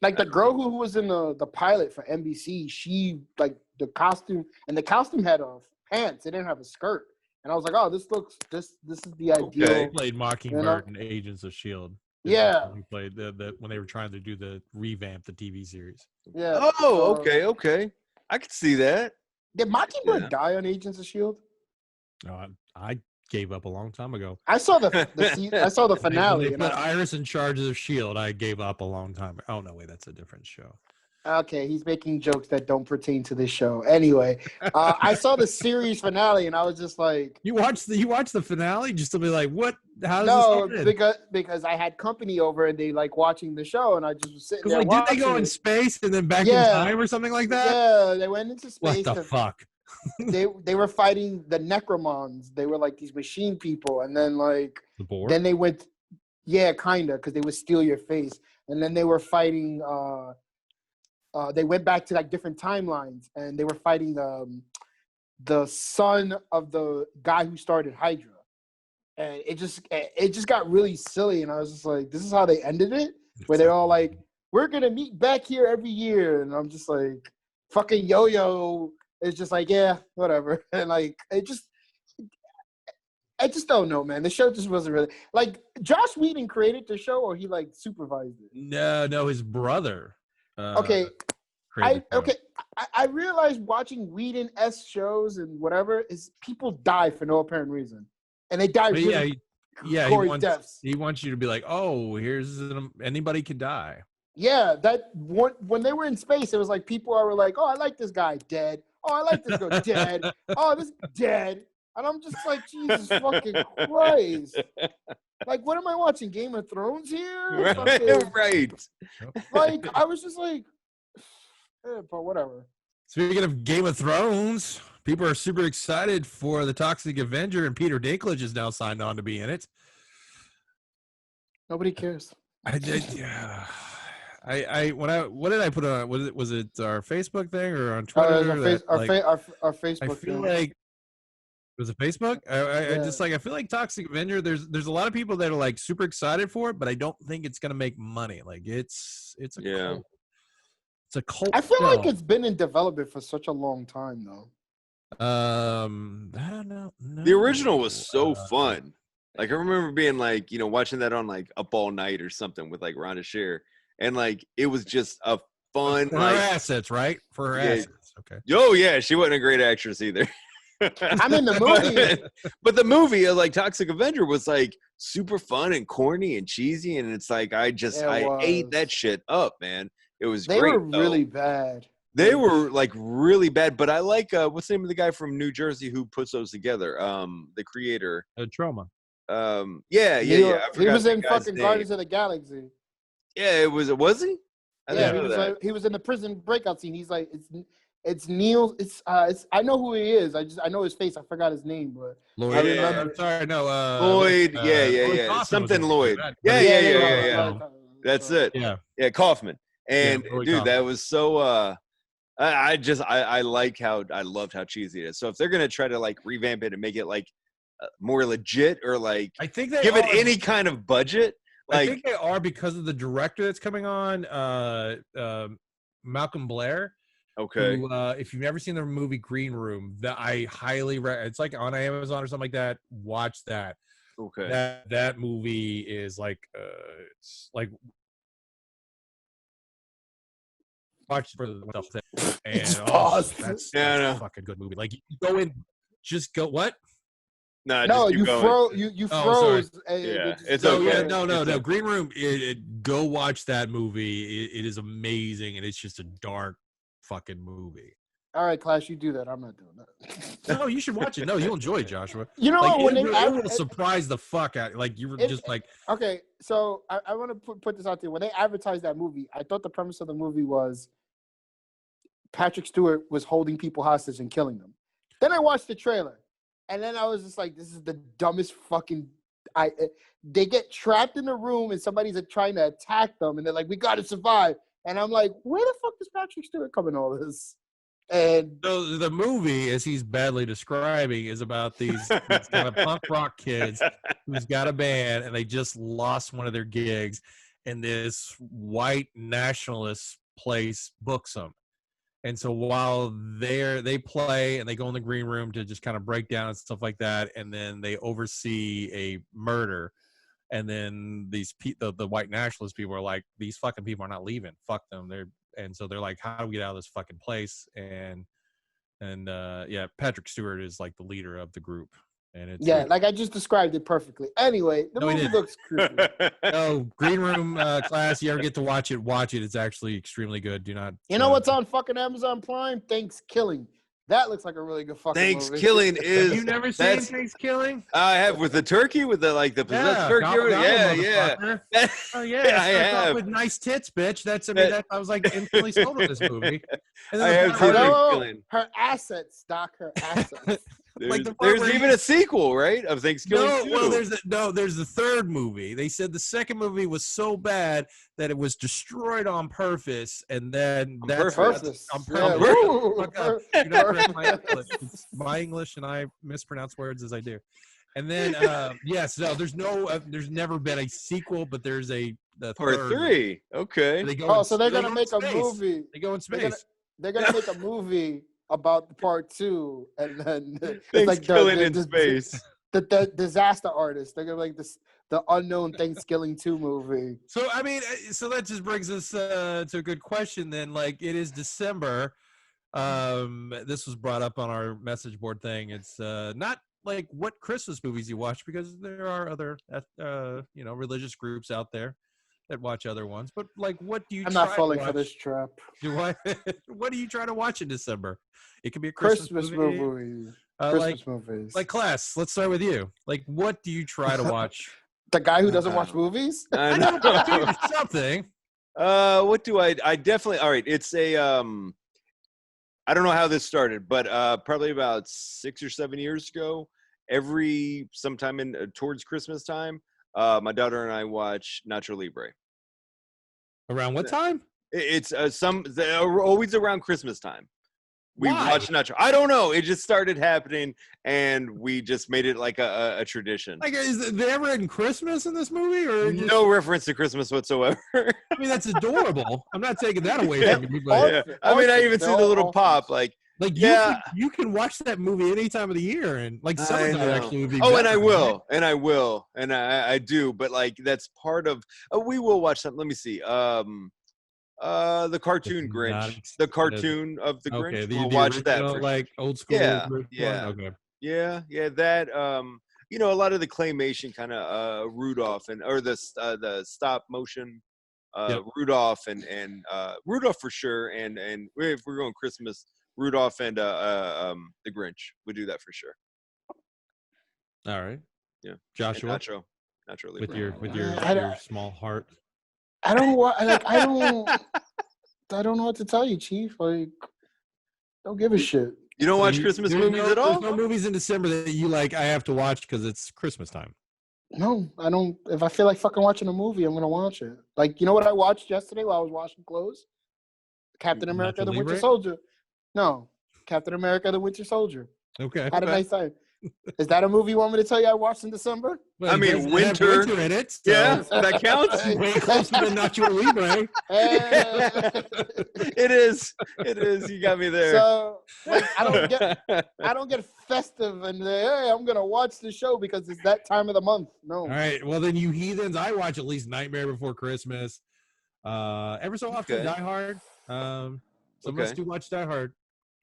the girl who was in the pilot for NBC, she like the costume had pants. It didn't have a skirt. And I was like, oh, this is the ideal. Okay. Played Mockingbird in Agents of S.H.I.E.L.D. Yeah. He played when they were trying to do the revamp the TV series. Yeah. Oh, okay. I could see that. Did Mockingbird die on Agents of S.H.I.E.L.D.? No, I gave up a long time ago. I saw the finale. When they put Iris in charge of S.H.I.E.L.D., I gave up a long time. Oh no, wait, that's a different show. Okay, he's making jokes that don't pertain to this show. Anyway, I saw the series finale and I was just like, you watched the finale just to be like, what? How does this happen? because I had company over and they like watching the show and I just was sitting there. Like, did they go in space and then back in time or something like that? Yeah, they went into space. What the fuck? they were fighting the Necromons. They were like these machine people, and then like the Borg? Then they went, yeah, kinda, because they would steal your face, and then they were fighting. they went back to like different timelines, and they were fighting the son of the guy who started Hydra, and it just got really silly, and I was just like, this is how they ended it, where they're all like, we're gonna meet back here every year, and I'm just like, fucking Yo-Yo is just like, yeah, whatever, and like I just don't know, man. The show just wasn't really like Joss Whedon created the show, or he like supervised it. No, his brother. Okay, I realized watching Whedon-esque shows and whatever is people die for no apparent reason, and they die really gory deaths. He wants you to be like, oh, anybody can die. Yeah, that one when they were in space, it was like people were like, oh, I like this guy, dead. Oh, I like this girl, dead. Oh, this dead. And I'm just like, Jesus fucking Christ. Like, what am I watching? Game of Thrones here? Right. Like, I was just like, but whatever. Speaking of Game of Thrones, people are super excited for the Toxic Avenger, and Peter Dinklage is now signed on to be in it. Nobody cares. What did I put on? Was it our Facebook thing or on Twitter? Our Facebook. I feel like. Was it Facebook? I just like, I feel like Toxic Avenger, there's a lot of people that are like super excited for it, but I don't think it's gonna make money. Like it's a cult. I feel like it's been in development for such a long time though. I don't know. The original was so fun. Like I remember being like, watching that on like Up All Night or something with like Rhonda Shear, and like it was just a fun for her assets, right? For her assets. Okay. Oh yeah, she wasn't a great actress either. I'm in the movie. But the movie, like Toxic Avenger, was like super fun and corny and cheesy, and it's like I ate that shit up, man. It was great. They were really bad. They were like really bad, but I like what's the name of the guy from New Jersey who puts those together? The creator. Trauma. Yeah. He was in fucking Guardians of the Galaxy. Yeah, was he? He was in the prison breakout scene. He's like, it's Neil. I know who he is. I know his face. I forgot his name, but Lloyd. I remember. I'm sorry, no. Lloyd. Yeah. Something Lloyd. Yeah. That's it. Yeah, Kaufman. And dude, Kaufman. That was so. I like how I loved how cheesy it is. So if they're gonna try to like revamp it and make it like more legit or like I think they give it any kind of budget. Like, I think they are because of the director that's coming on, Malcolm Blair. Okay. Who, if you've never seen the movie Green Room, that I highly it's like on Amazon or something like that. Watch that. Okay. That movie is like it's like watch for the whole thing. And that's a fucking good movie. Like you go in, just go what? No, you froze. It's okay. No. Green Room. Go watch that movie. It is amazing, and it's just a dark fucking movie. All right, Clash, you do that. I'm not doing that. No, you should watch it. No, you'll enjoy it, Joshua. You know like, when it will surprise the fuck out. Like you were just like. Okay, so I want to put this out there. When they advertised that movie, I thought the premise of the movie was Patrick Stewart was holding people hostage and killing them. Then I watched the trailer. And then I was just like, this is the dumbest fucking... They get trapped in a room and somebody's trying to attack them. And they're like, we got to survive. And I'm like, where the fuck does Patrick Stewart come in all this? And so the movie, as he's badly describing, is about these kind of punk rock kids who's got a band and they just lost one of their gigs. And this white nationalist place books them. And so while they play and they go in the green room to just kind of break down and stuff like that, and then they oversee a murder, and then the white nationalist people are like, these fucking people are not leaving. Fuck them. So they're like, how do we get out of this fucking place? And Patrick Stewart is like the leader of the group. And it's like I just described it perfectly. Anyway, the movie looks creepy. No, Green Room Class. You ever get to watch it? Watch it. It's actually extremely good. Do not. You know what's on fucking Amazon Prime? Thanksgiving. That looks like a really good fucking Thanksgiving movie. is. You've never seen Thanksgiving? I have, with the turkey, with the possessed turkey. Oh yeah, I have with nice tits, bitch. I was like instantly sold on this movie. I have her assets, Doc. Her assets. There's even a sequel, right? Of Thanksgiving. No, 2. well, there's the third movie. They said the second movie was so bad that it was destroyed on purpose, and then On that's purpose. on Yeah. purpose. Ooh, Fuck up. Do not correct my English. It's my English, and I mispronounce words as I do. And then, yes, no, there's never been a sequel, but there's the Part third 3. Okay. They go Oh, in, so they're they gonna go make in a space. movie. They go in space. They're gonna make a movie about the part 2, and then Things it's like killing in space. The disaster artist. They're gonna like the unknown Thanksgiving 2 movie. So I mean, so that just brings us to a good question then. Like, it is December. This was brought up on our message board thing. It's not like what Christmas movies you watch, because there are other religious groups out there that watch other ones. But like, what do you? I'm try not falling to for watch? this trap. Do I? What do you try to watch in December? It could be a Christmas movie. movies. Like Movies. Like, Class, let's start with you. Like, what do you try to watch? The guy who doesn't watch movies? I know, but dude, it's something. What do I definitely, all right, it's a I don't know how this started, but probably about 6 or 7 years ago, sometime in towards Christmas time, my daughter and I watch Nacho Libre. Around what time? It's always around Christmas time. We Why? watch Nacho. I don't know. It just started happening, and we just made it like a tradition. Like, is there ever in Christmas in this movie, or just, No reference to Christmas whatsoever. I mean, that's adorable. I'm not taking that away from you, but Yeah. I mean, I even see the little pop, like you can watch that movie any time of the year, and like summertime actually would be. Oh, better, and I right? will, and I do, but like that's part of. We will watch something. Let me see. The cartoon Grinch, the cartoon of the Grinch. Okay, We'll watch that original, for like old school. Yeah, one? yeah. Okay. Yeah, that a lot of the claymation kind of Rudolph or the stop motion Rudolph and Rudolph for sure, and if we're going Christmas, Rudolph and the Grinch would do that for sure. All right. Yeah, Joshua, Nacho Libre. with your small heart. I don't know what to tell you, Chief. Like, don't give a shit. You don't watch Christmas movies at all? There's no movies in December that you like. I have to watch because it's Christmas time. No, I don't. If I feel like fucking watching a movie, I'm gonna watch it. Like, you know what I watched yesterday while I was washing clothes? Captain America: The Winter Soldier. No, Captain America: The Winter Soldier. Okay. Had a nice time. Is that a movie you want me to tell you I watched in December? Well, I mean, winter in it. So yeah, that counts. Way closer than Nacho Libre. It is. You got me there. So, like, I don't get festive and hey, I'm gonna watch the show because it's that time of the month. No. All right. Well, then you heathens, I watch at least Nightmare Before Christmas. Every so often, Die Hard. Some of us do watch Die Hard.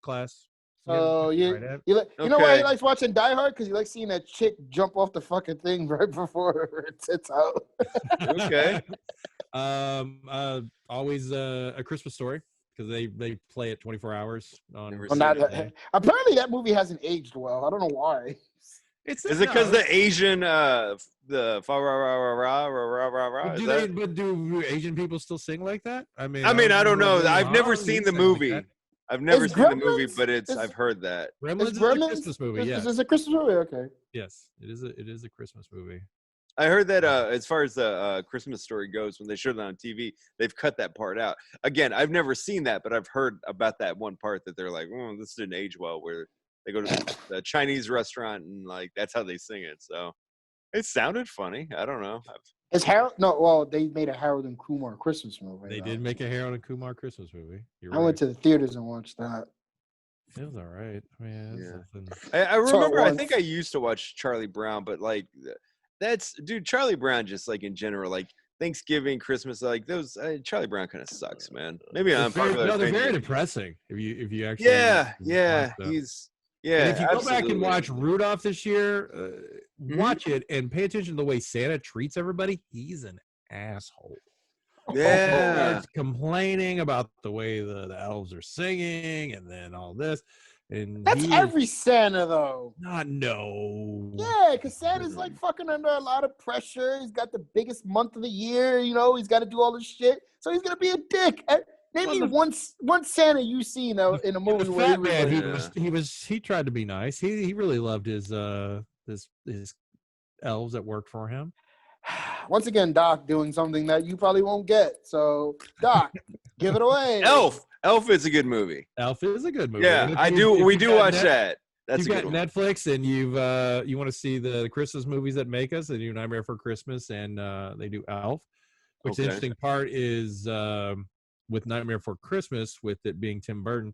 Class. So you know why he likes watching Die Hard? Because he likes seeing that chick jump off the fucking thing right before it sits out. Okay. Always A Christmas Story, because they play it 24 hours on. Apparently that movie hasn't aged well. I don't know why. Is it because the Asian the fa ra ra ra ra ra ra? But do Asian people still sing like that? I mean, I don't know. I've never seen the movie. Like I've never seen the movie, but I've heard that. Gremlins is a Christmas movie. Yeah, is a Christmas movie. Okay. Yes, it is a Christmas movie. I heard that as far as the Christmas Story goes, when they showed it on TV, they've cut that part out. Again, I've never seen that, but I've heard about that one part that they're like, oh, this didn't age well, where they go to the Chinese restaurant and like that's how they sing it. So it sounded funny. I don't know. Is Harold? No, well, they made a Harold and Kumar Christmas movie. They did make a Harold and Kumar Christmas movie. I went to the theaters and watched that. It was all right. I mean, I remember. I think I used to watch Charlie Brown, but like Charlie Brown just like in general, like Thanksgiving, Christmas, like those. Charlie Brown kind of sucks, man. Maybe I'm popular. No, they're very depressing. If you actually. Yeah, he's. Yeah, and if you go back and watch Rudolph this year, watch it and pay attention to the way Santa treats everybody. He's an asshole. Yeah, complaining about the way the elves are singing, and then all this. And that's every Santa, though. No. Yeah, because Santa's like fucking under a lot of pressure. He's got the biggest month of the year. You know, he's got to do all this shit, so he's gonna be a dick. Name me one Santa you seen in a movie where he tried to be nice. He really loved his elves that worked for him. Once again, Doc doing something that you probably won't get. So, Doc, give it away. Elf is a good movie. Elf is a good movie. Yeah, we do watch that. That's you've a good got Netflix and you want to see the Christmas movies that make us. They do Nightmare Before Christmas and they do Elf. Which the interesting part is with Nightmare Before Christmas, with it being Tim Burton,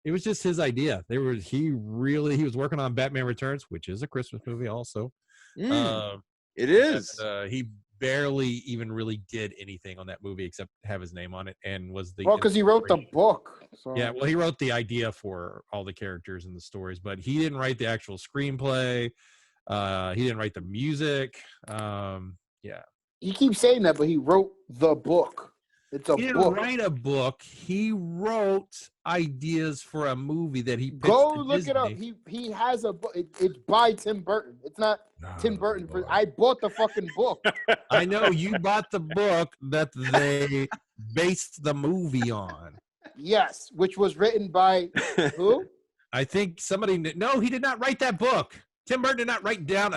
it was just his idea. He was working on Batman Returns, which is a Christmas movie also. It is. He barely even really did anything on that movie except have his name on it, and was because he wrote the book. So. Yeah, well, he wrote the idea for all the characters and the stories, but he didn't write the actual screenplay. He didn't write the music. Yeah. He keeps saying that, but he wrote the book. It's a book. He didn't write a book. He wrote ideas for a movie that he pitched Go to look Disney. it up. He has a book. It's by Tim Burton. It's not Tim Burton. I bought the fucking book. I know you bought the book that they based the movie on. Yes, which was written by who? I think somebody. No, he did not write that book. Tim Burton did not write down,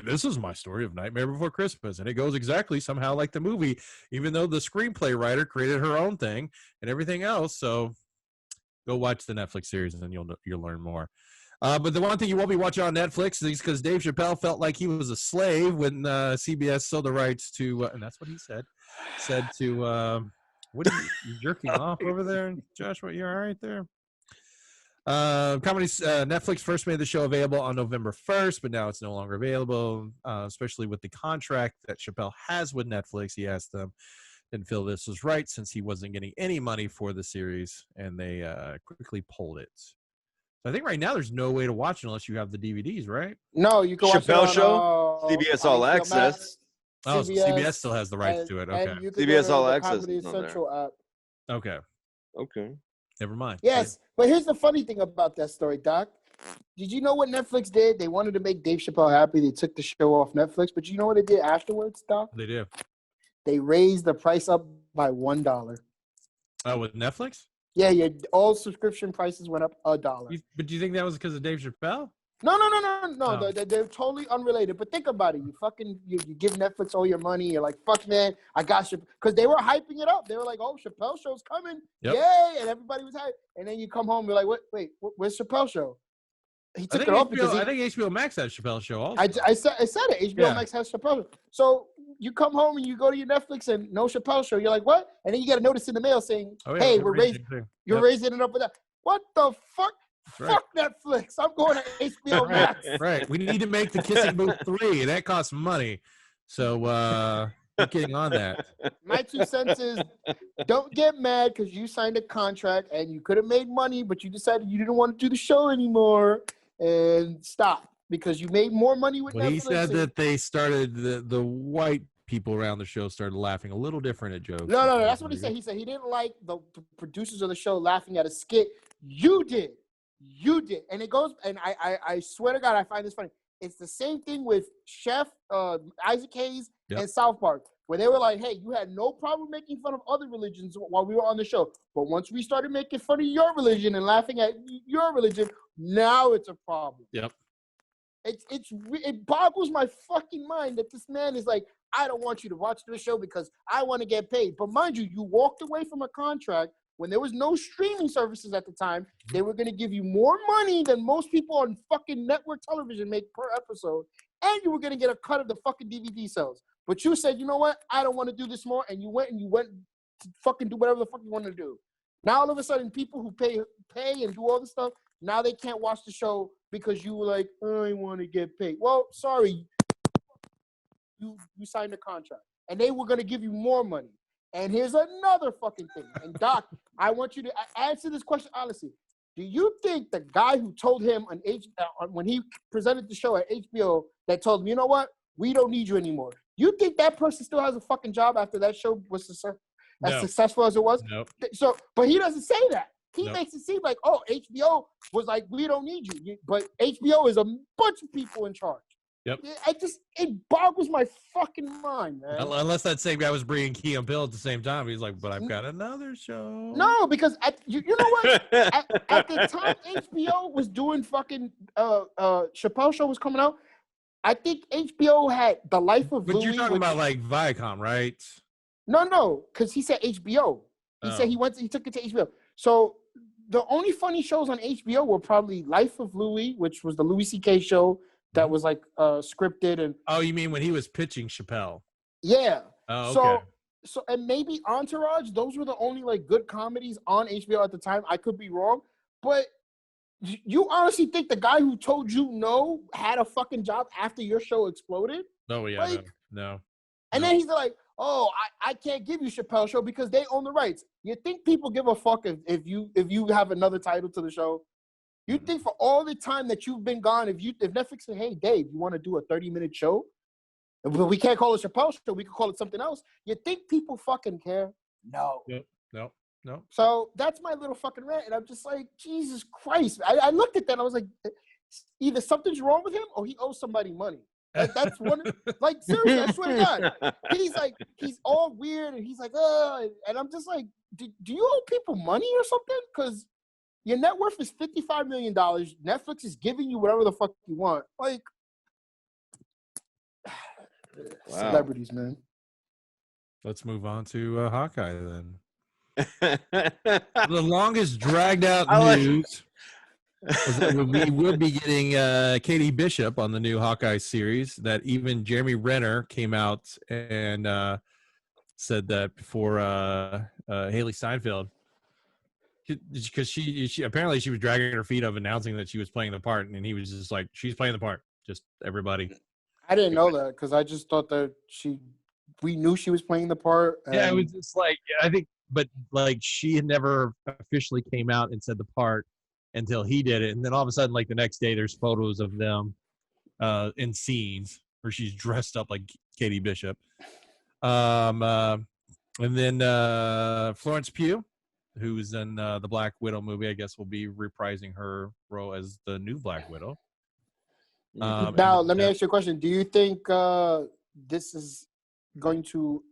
this is my story of Nightmare Before Christmas, and it goes exactly somehow like the movie, even though the screenplay writer created her own thing and everything else. So go watch the Netflix series, and then you'll learn more. But the one thing you won't be watching on Netflix is because Dave Chappelle felt like he was a slave when CBS sold the rights to, and that's what he said to, what are you jerking off over there, Josh? What, you all right there? Netflix first made the show available on November 1st, but now it's no longer available, especially with the contract that Chappelle has with Netflix. He asked them, didn't feel this was right since he wasn't getting any money for the series, and they quickly pulled it. So I think right now there's no way to watch it unless you have the DVDs, right? No, you can watch Chappelle it Show, CBS All Access. Oh, so CBS still has the rights to it. Okay. And you can CBS All Access. Comedy Central app. Okay. Never mind. Yes, but here's the funny thing about that story, Doc. Did you know what Netflix did? They wanted to make Dave Chappelle happy. They took the show off Netflix, but you know what they did afterwards, Doc? They did. They raised the price up by $1. Oh, with Netflix? Yeah. All subscription prices went up $1. But do you think that was because of Dave Chappelle? No. Oh. They're totally unrelated. But think about it. You give Netflix all your money. You're like, fuck, man, I got you. Because they were hyping it up. They were like, oh, Chappelle Show's coming. Yep. Yay. And everybody was hyped. And then you come home, you're like, where's Chappelle Show? He took it off because I think HBO Max has Chappelle Show also. I said it. HBO Max has Chappelle Show. So you come home and you go to your Netflix and no Chappelle Show. You're like, what? And then you get a notice in the mail saying, hey, you're raising it up with that. What the fuck? Right. Fuck Netflix. I'm going to HBO Max. Right. We need to make the Kissing Booth 3. That costs money. So we're getting on that. My 2 cents is don't get mad because you signed a contract and you could have made money, but you decided you didn't want to do the show anymore. And stop because you made more money with Netflix. He said that they started, the white people around the show started laughing a little different at jokes. No. That's what he said. He said he didn't like the producers of the show laughing at a skit. You did. And it goes, and I swear to God, I find this funny. It's the same thing with Chef Isaac Hayes and South Park, where they were like, hey, you had no problem making fun of other religions while we were on the show. But once we started making fun of your religion and laughing at your religion, now it's a problem. Yep. It boggles my fucking mind that this man is like, I don't want you to watch the show because I want to get paid. But mind you, you walked away from a contract when there was no streaming services at the time. They were going to give you more money than most people on fucking network television make per episode. And you were going to get a cut of the fucking DVD sales. But you said, you know what? I don't want to do this more. And you went to fucking do whatever the fuck you want to do. Now, all of a sudden, people who pay and do all this stuff, now they can't watch the show because you were like, I want to get paid. Well, sorry. You signed a contract. And they were going to give you more money. And here's another fucking thing. And Doc, I want you to answer this question honestly. Do you think the guy who told him when he presented the show at HBO that told him, you know what? We don't need you anymore. You think that person still has a fucking job after that show was successful as it was? Nope. So, but he doesn't say that. He makes it seem like, oh, HBO was like, we don't need you. But HBO is a bunch of people in charge. Yep. It boggles my fucking mind, man. Unless that same guy was bringing Key and Peele at the same time. He's like, but I've got another show. No, because you know what? at the time HBO was doing fucking Chappelle Show was coming out, I think HBO had The Life of Louis. But you're talking about like Viacom, right? No, because he said HBO. He said he took it to HBO. So the only funny shows on HBO were probably Life of Louis, which was the Louis C.K. show that was like scripted and. Oh, you mean when he was pitching Chappelle? Yeah. Oh, okay. So and maybe Entourage. Those were the only like good comedies on HBO at the time. I could be wrong, but you honestly think the guy who told you no had a fucking job after your show exploded? Oh yeah, like, no. And then he's like, "Oh, I can't give you Chappelle Show because they own the rights." You think people give a fuck if you have another title to the show? You think for all the time that you've been gone, if Netflix said, "Hey, Dave, you want to do a 30-minute show?" But we can't call it Chappelle Show. We could call it something else. You think people fucking care? No. Yep. No. So that's my little fucking rant. And I'm just like, Jesus Christ. I looked at that and I was like, either something's wrong with him or he owes somebody money. Like, that's one. Like, seriously, I swear to God. He's all weird and he's like, and I'm just like, do you owe people money or something? Because your net worth is $55 million. Netflix is giving you whatever the fuck you want. Like, wow. Celebrities, man. Let's move on to Hawkeye then. The longest dragged out news was that we will be getting Katie Bishop on the new Hawkeye series. That even Jeremy Renner came out and said that before Haley Steinfeld, because she apparently she was dragging her feet of announcing that she was playing the part, and he was just like, she's playing the part, just everybody. I didn't know that because I just thought that we knew she was playing the part. Yeah, it was just like, I think, but like she had never officially came out and said the part until he did it. And then all of a sudden, like the next day, there's photos of them in scenes where she's dressed up like Katie Bishop. And then Florence Pugh, who's in the Black Widow movie, I guess will be reprising her role as the new Black Widow. Now, let me ask you a question. Do you think this is going to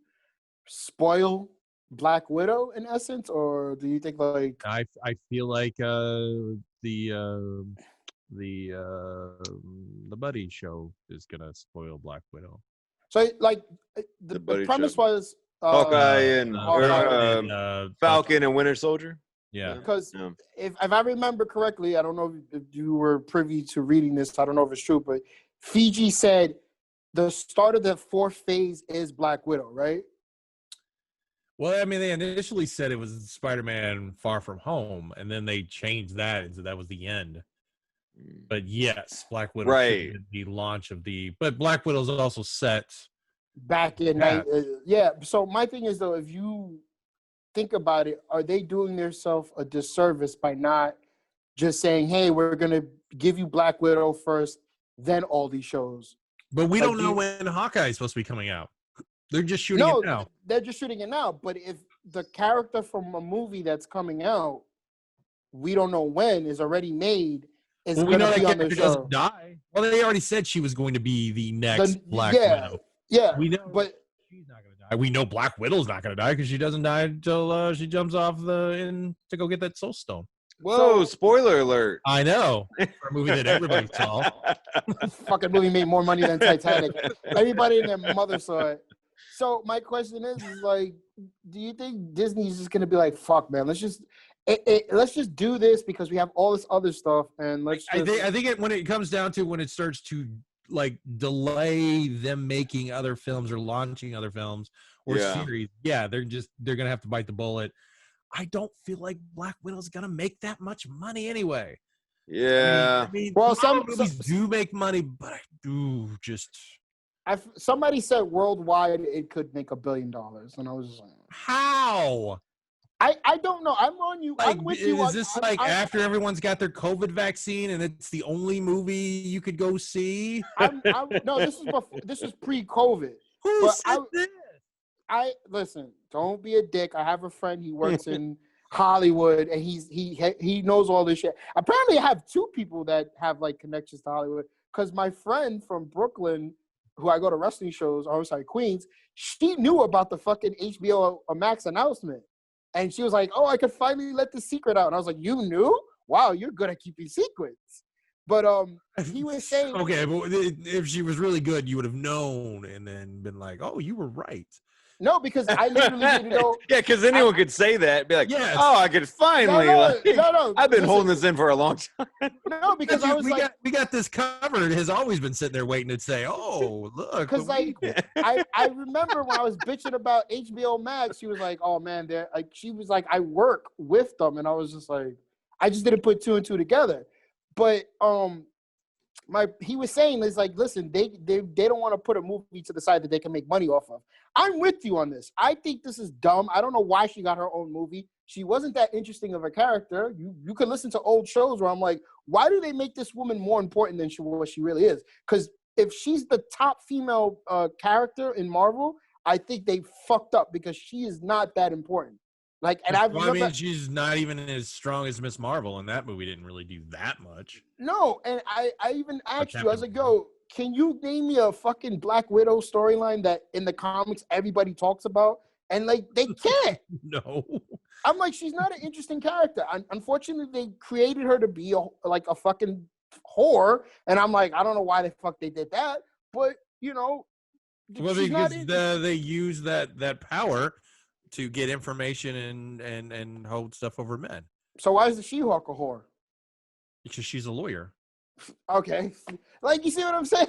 spoil Black Widow in essence, or do you think like I feel like the Buddy show is gonna spoil Black Widow. So like the premise was Hawkeye and Falcon and Winter Soldier. Yeah, because if I remember correctly, I don't know if you were privy to reading this. I don't know if it's true, but Fiji said the start of the fourth phase is Black Widow, right? Well, I mean, they initially said it was Spider-Man Far From Home, and then they changed that, and so that was the end. But yes, Black Widow is the launch of but Black Widow's also set back in So my thing is though, if you think about it, are they doing themselves a disservice by not just saying, "Hey, we're gonna give you Black Widow first, then all these shows"? But we don't know when Hawkeye is supposed to be coming out. They're just shooting it now. They're just shooting it now. But if the character from a movie that's coming out, we don't know when, is already made, is going to be on the show. Doesn't die. Well, they already said she was going to be the next Black Widow. Yeah, we know, but she's not going to die. We know Black Widow's not going to die because she doesn't die until she jumps off to go get that Soul Stone. Whoa! Spoiler alert! I know, for a movie that everybody saw. Fucking movie made more money than Titanic. Everybody and their mother saw it. So my question is like, do you think Disney's just gonna be like, "Fuck, man, let's just do this because we have all this other stuff," and let's. I think when it comes down to when it starts to like delay them making other films or launching other films or series, they're gonna have to bite the bullet. I don't feel like Black Widow's gonna make that much money anyway. Yeah. I mean well, some movies do make money, but I do just. Somebody said worldwide it could make $1 billion, and I was just like, how? I don't know. I'm on you. Like, I'm with you. Is this after everyone's got their COVID vaccine and it's the only movie you could go see? No, this is before. This is pre-COVID. Who said this? Listen. Don't be a dick. I have a friend. He works in Hollywood, and he knows all this shit. Apparently, I have two people that have like connections to Hollywood. because my friend from Brooklyn, who I go to wrestling shows, Queens, she knew about the fucking HBO Max announcement. And she was like, oh, I could finally let the secret out. And I was like, you knew? Wow, you're good at keeping secrets. But he was saying... Okay, but if she was really good, you would have known and then been like, oh, you were right. No, because I literally didn't know. Yeah, because anyone could say that. Be like, yes. oh, I could finally. No. I've been holding this in for a long time. No, because I was we got this covered. It has always been sitting there waiting to say, oh, look. Because I remember when I was bitching about HBO Max, she was like, oh man, she was like, I work with them, and I was just like, I just didn't put two and two together. But he was saying is like, listen, they don't want to put a movie to the side that they can make money off of. I'm with you on this. I think this is dumb. I don't know why she got her own movie. She wasn't that interesting of a character. You could listen to old shows where I'm like, why do they make this woman more important than what she really is? Because if she's the top female character in Marvel, I think they fucked up because she is not that important. Like, and I mean, she's not even as strong as Miss Marvel, and that movie didn't really do that much. No, and I even asked you, I was like, yo, can you name me a fucking Black Widow storyline that in the comics everybody talks about? And like, they can't. No. I'm like, she's not an interesting character. Unfortunately, they created her to be a fucking whore, and I'm like, I don't know why the fuck they did that, but you know, well, because they use that power to get information and hold stuff over men. So why is the She-Hulk a whore? Because she's a lawyer. Okay, like, you see what I'm saying?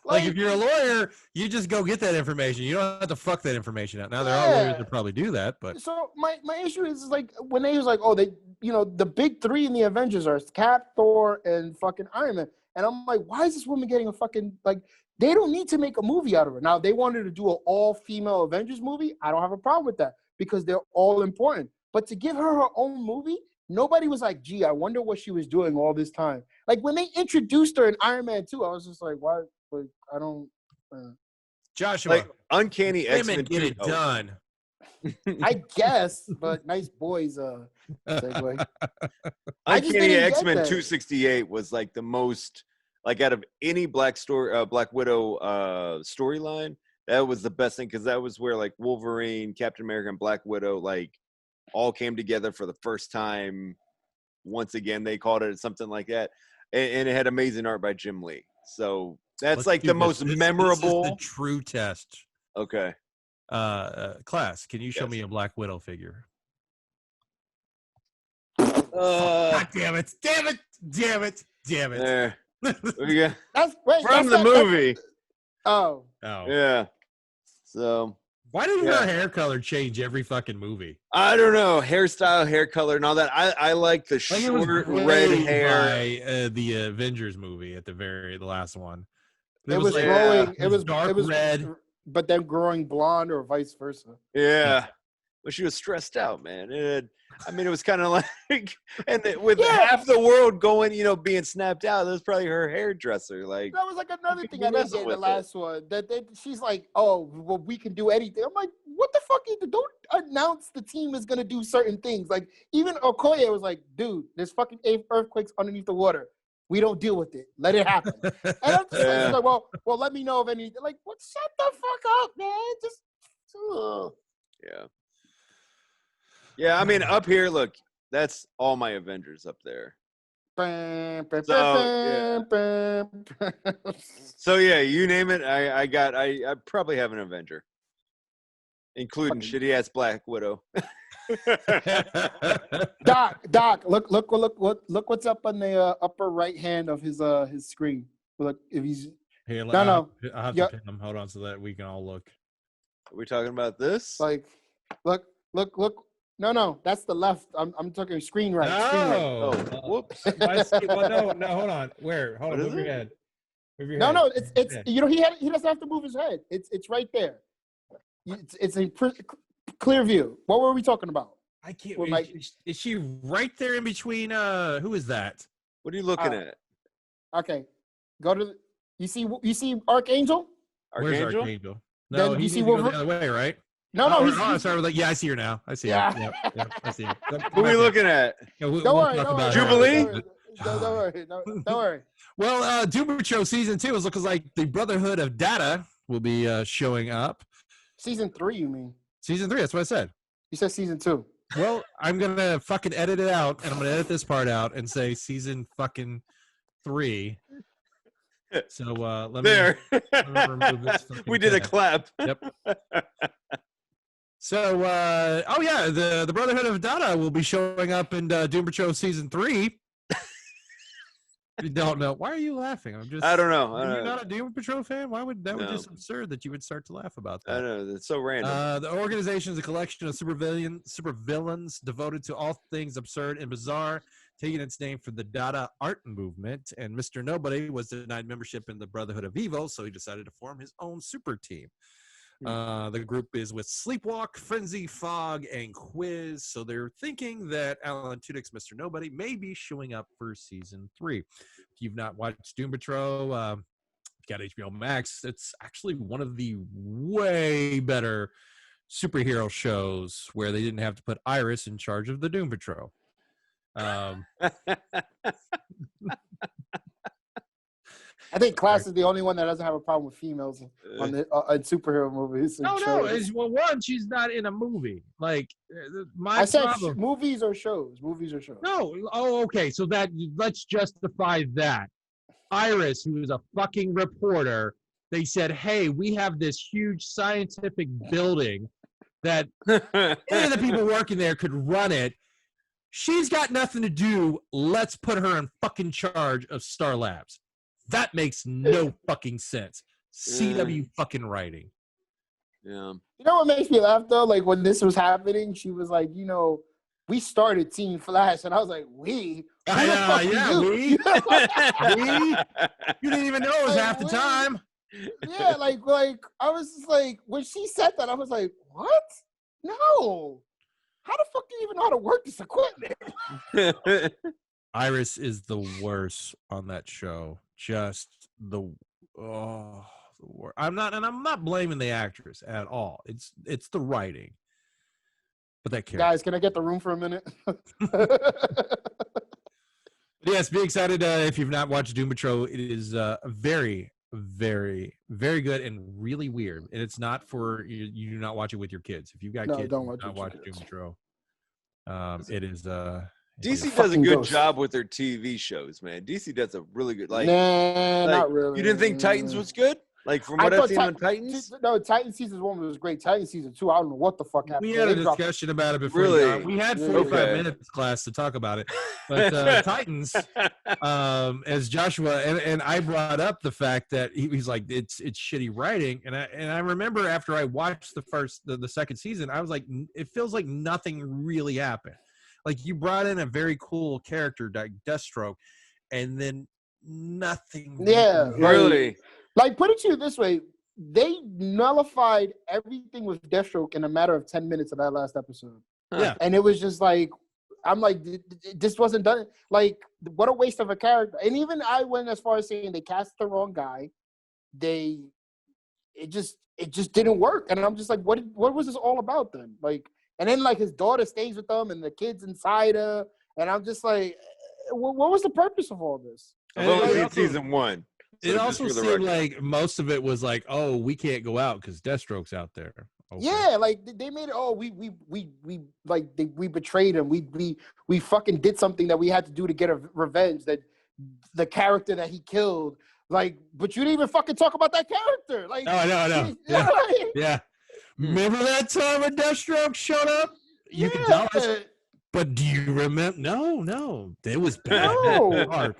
Like if you're a lawyer, you just go get that information. You don't have to fuck that information out. Now there are lawyers that probably do that, but so my issue is like when they was like, oh, they, you know, the big three in the Avengers are Cap, Thor, and fucking Iron Man, and I'm like, why is this woman getting a fucking, like, they don't need to make a movie out of her. Now, if they wanted to do an all-female Avengers movie, I don't have a problem with that because they're all important. But to give her own movie, nobody was like, gee, I wonder what she was doing all this time. Like, when they introduced her in Iron Man 2, I was just like, why? Like, I don't... Joshua, like, Uncanny X-Men get it done. I guess, but nice boys segue. Uncanny X-Men 268 was like the most... Like out of any Black Widow storyline, that was the best thing because that was where like Wolverine, Captain America, and Black Widow like all came together for the first time. Once again, they called it something like that, and it had amazing art by Jim Lee. So that's like the most memorable. This is the true test. Okay. Class, can you show me a Black Widow figure? God damn it! Damn it! Damn it! Damn it! There. That's the movie. Oh yeah. So why did her hair color change every fucking movie? I don't know, hairstyle, hair color, and all that. I like the short red hair. By, the Avengers movie at the last one. It was growing. It was dark red, but then growing blonde or vice versa. Yeah. But she was stressed out, man. It was kind of like, and with half the world going, you know, being snapped out, that was probably her hairdresser. Like that was like another thing I didn't get in the last one. That she's like, oh, well, we can do anything. I'm like, what the fuck? Don't announce the team is gonna do certain things. Like even Okoye was like, dude, there's fucking 8 earthquakes underneath the water. We don't deal with it. Let it happen. And I'm just like, well, let me know if anything. Like, what? Shut the fuck up, man. Just. Yeah. Yeah, I mean, up here, look, that's all my Avengers up there. So yeah, you name it, I probably have an Avenger, including shitty ass Black Widow. Doc, look what's up on the upper right hand of his screen. Look, if he's I'll have to pin him. Hold on, so that we can all look. Are we talking about this? Like, look. No, that's the left. I'm talking screen right. Oh, whoops. Well, no, hold on. Where? Hold on. Move your head. No, it's you know, he doesn't have to move his head. It's right there. It's a clear view. What were we talking about? I can't. Is she right there in between? Who is that? What are you looking at? Okay, go to. You see Archangel? Where's Archangel? No, then you see Wolverine the other way, right? No, sorry. Yeah, I see her now. I see her. Yeah, I see her. Who are we looking at? We'll don't worry. talk about Jubilee? Don't worry. Don't worry. Well, Doom Patrol season 2 is looking like the Brotherhood of Data will be showing up. Season 3, you mean? Season 3, that's what I said. You said season 2. Well, I'm going to fucking edit it out, and I'm going to edit this part out and say season fucking 3. So let me remove this. We did a clap. Yep. So, oh yeah, the Brotherhood of Dada will be showing up in Doom Patrol season 3. You don't know. Why are you laughing? I don't know. Are you not a Doom Patrol fan? Why would that? Would just absurd that you would start to laugh about that. I know, that's so random. The organization is a collection of supervillains devoted to all things absurd and bizarre, taking its name from the Dada art movement. And Mr. Nobody was denied membership in the Brotherhood of Evil, so he decided to form his own super team. The group is with Sleepwalk, Frenzy, Fog, and Quiz. So they're thinking that Alan Tudyk's Mr. Nobody may be showing up for season 3. If you've not watched Doom Patrol, got HBO Max. It's actually one of the way better superhero shows where they didn't have to put Iris in charge of the Doom Patrol. I think Class is the only one that doesn't have a problem with females on the superhero movies. No. Well, one, she's not in a movie. Like I said, movies or shows. No. Oh, okay. So that let's justify that. Iris, who is a fucking reporter, they said, "Hey, we have this huge scientific building that any of the people working there could run it. She's got nothing to do. Let's put her in fucking charge of Star Labs." That makes no fucking sense. CW fucking writing. Yeah. You know what makes me laugh though? Like when this was happening, she was like, we started Team Flash, and I was like, we? Yeah, we? We? You didn't even know it was half the time. Yeah, like I was just like, when she said that, I was like, what? No. How the fuck do you even know how to work this equipment? Iris is the worst on that show. Just the worst. I'm not blaming the actress at all. It's the writing. But that character. Guys, can I get the room for a minute? Yes, be excited if you've not watched Doom Patrol. It is very, very, very good and really weird. And it's not for you do not watch it with your kids. If you've got kids, don't watch Doom Patrol. It is DC does a good job with their TV shows, man. DC does a really good not really. You didn't think Titans was good? Like from what I've seen on Titans? No, Titans season 1 was great. Titans season 2, I don't know what the fuck happened. We had a discussion about it before. Really? We had 45 minutes class to talk about it. But Titans, as Joshua and I brought up the fact that he's like, it's shitty writing. And I remember after I watched the second season, I was like, it feels like nothing really happened. Like you brought in a very cool character, like Deathstroke, and then nothing. Yeah, really. Like put it to you this way, they nullified everything with Deathstroke in a matter of 10 minutes of that last episode. Yeah, and it was just like, I'm like, this wasn't done. Like, what a waste of a character. And even I went as far as saying they cast the wrong guy. It just didn't work. And I'm just like, what was this all about then? Like. And then, like, his daughter stays with them and the kid's inside her. And I'm just like, what was the purpose of all this? I've only seen season 1. So it also seemed like most of it was like, oh, we can't go out because Deathstroke's out there. Okay. Yeah, like, they made it, we betrayed him. We fucking did something that we had to do to get a revenge, that the character that he killed. Like, but you didn't even fucking talk about that character. Like, no, I know. Yeah. Yeah. Remember that time when Deathstroke showed up? You can tell us. But do you remember? No. It was bad. No.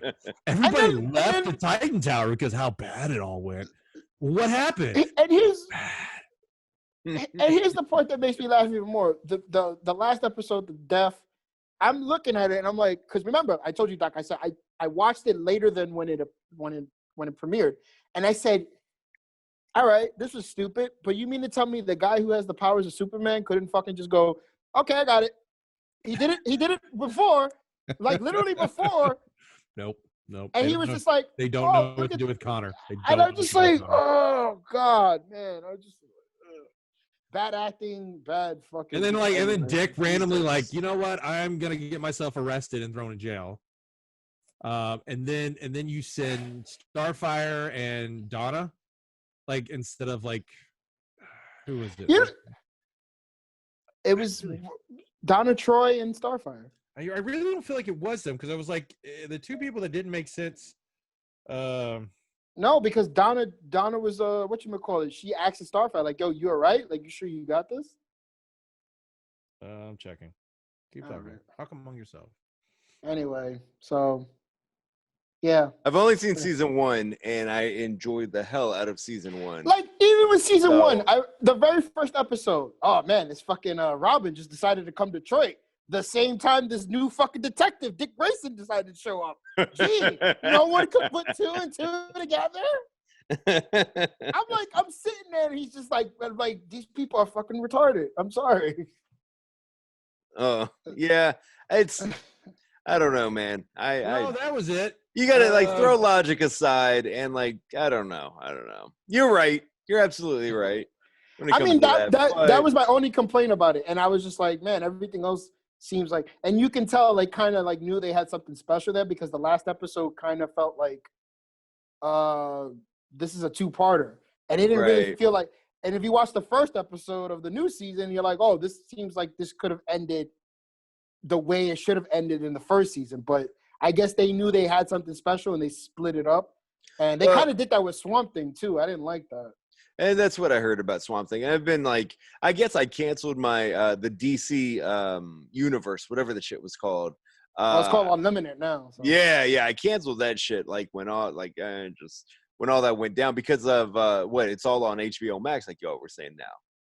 Everybody left the Titan Tower because how bad it all went. What happened? And here's the part that makes me laugh even more. The last episode, the death, I'm looking at it and I'm like, because remember, I told you, Doc, I said I watched it later than when it premiered. And I said, all right, this was stupid, but you mean to tell me the guy who has the powers of Superman couldn't fucking just go, okay, I got it. He did it before, like literally before. Nope. And he was just like, they don't know what to do with Connor. And I'm just like, oh God, man. I just bad acting, bad fucking. And then Dick randomly like, you know what? I'm gonna get myself arrested and thrown in jail. and then you send Starfire and Donna, like instead of like who was it? Yeah, it was Donna Troy and Starfire. I really don't feel like it was them because I was like the two people that didn't make sense. No, because Donna was whatchamacallit, she asked Starfire, like, yo, you all right? Like, you sure you got this? I'm checking. Keep talking. Right. Talk among yourself. Anyway, so yeah. I've only seen season 1, and I enjoyed the hell out of season 1. Like, even with season 1, the very first episode, oh man, this fucking Robin just decided to come to Detroit. The same time this new fucking detective, Dick Grayson, decided to show up. Gee, no one could put 2 and 2 together? I'm sitting there and he's just like, these people are fucking retarded. I'm sorry. Oh, yeah. It's, I don't know, man. That was it. You gotta like throw logic aside and like, I don't know. You're right. You're absolutely right. I mean, that was my only complaint about it. And I was just like, man, everything else seems like, and you can tell, like, kind of like knew they had something special there because the last episode kind of felt like this is a 2-parter. And it didn't really feel like, and if you watch the first episode of the new season, you're like, oh, this seems like this could have ended the way it should have ended in the first season. But I guess they knew they had something special and they split it up. And they kind of did that with Swamp Thing too. I didn't like that. And that's what I heard about Swamp Thing. And I've been like, I guess I canceled my the DC universe, whatever the shit was called. It's called Unlimited now. So. Yeah, I canceled that shit like when all that went down because of it's all on HBO Max, like y'all were saying now.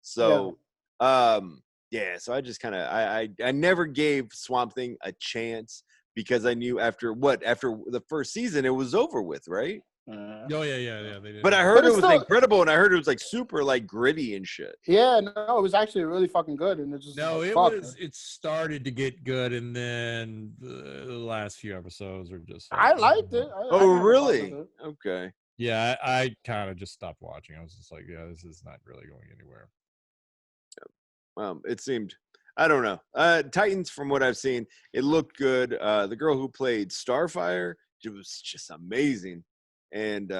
So so I just kind of I never gave Swamp Thing a chance because I knew after the first season it was over with, right? Yeah. They did. But I heard it was incredible, and I heard it was like super like gritty and shit. Yeah, no, it was actually really fucking good, and it just it started to get good, and then the last few episodes are just. Like, I liked it. Really? Okay. Yeah, I kind of just stopped watching. I was just like, yeah, this is not really going anywhere. It seemed. I don't know. Titans, from what I've seen, it looked good. The girl who played Starfire, it was just amazing. And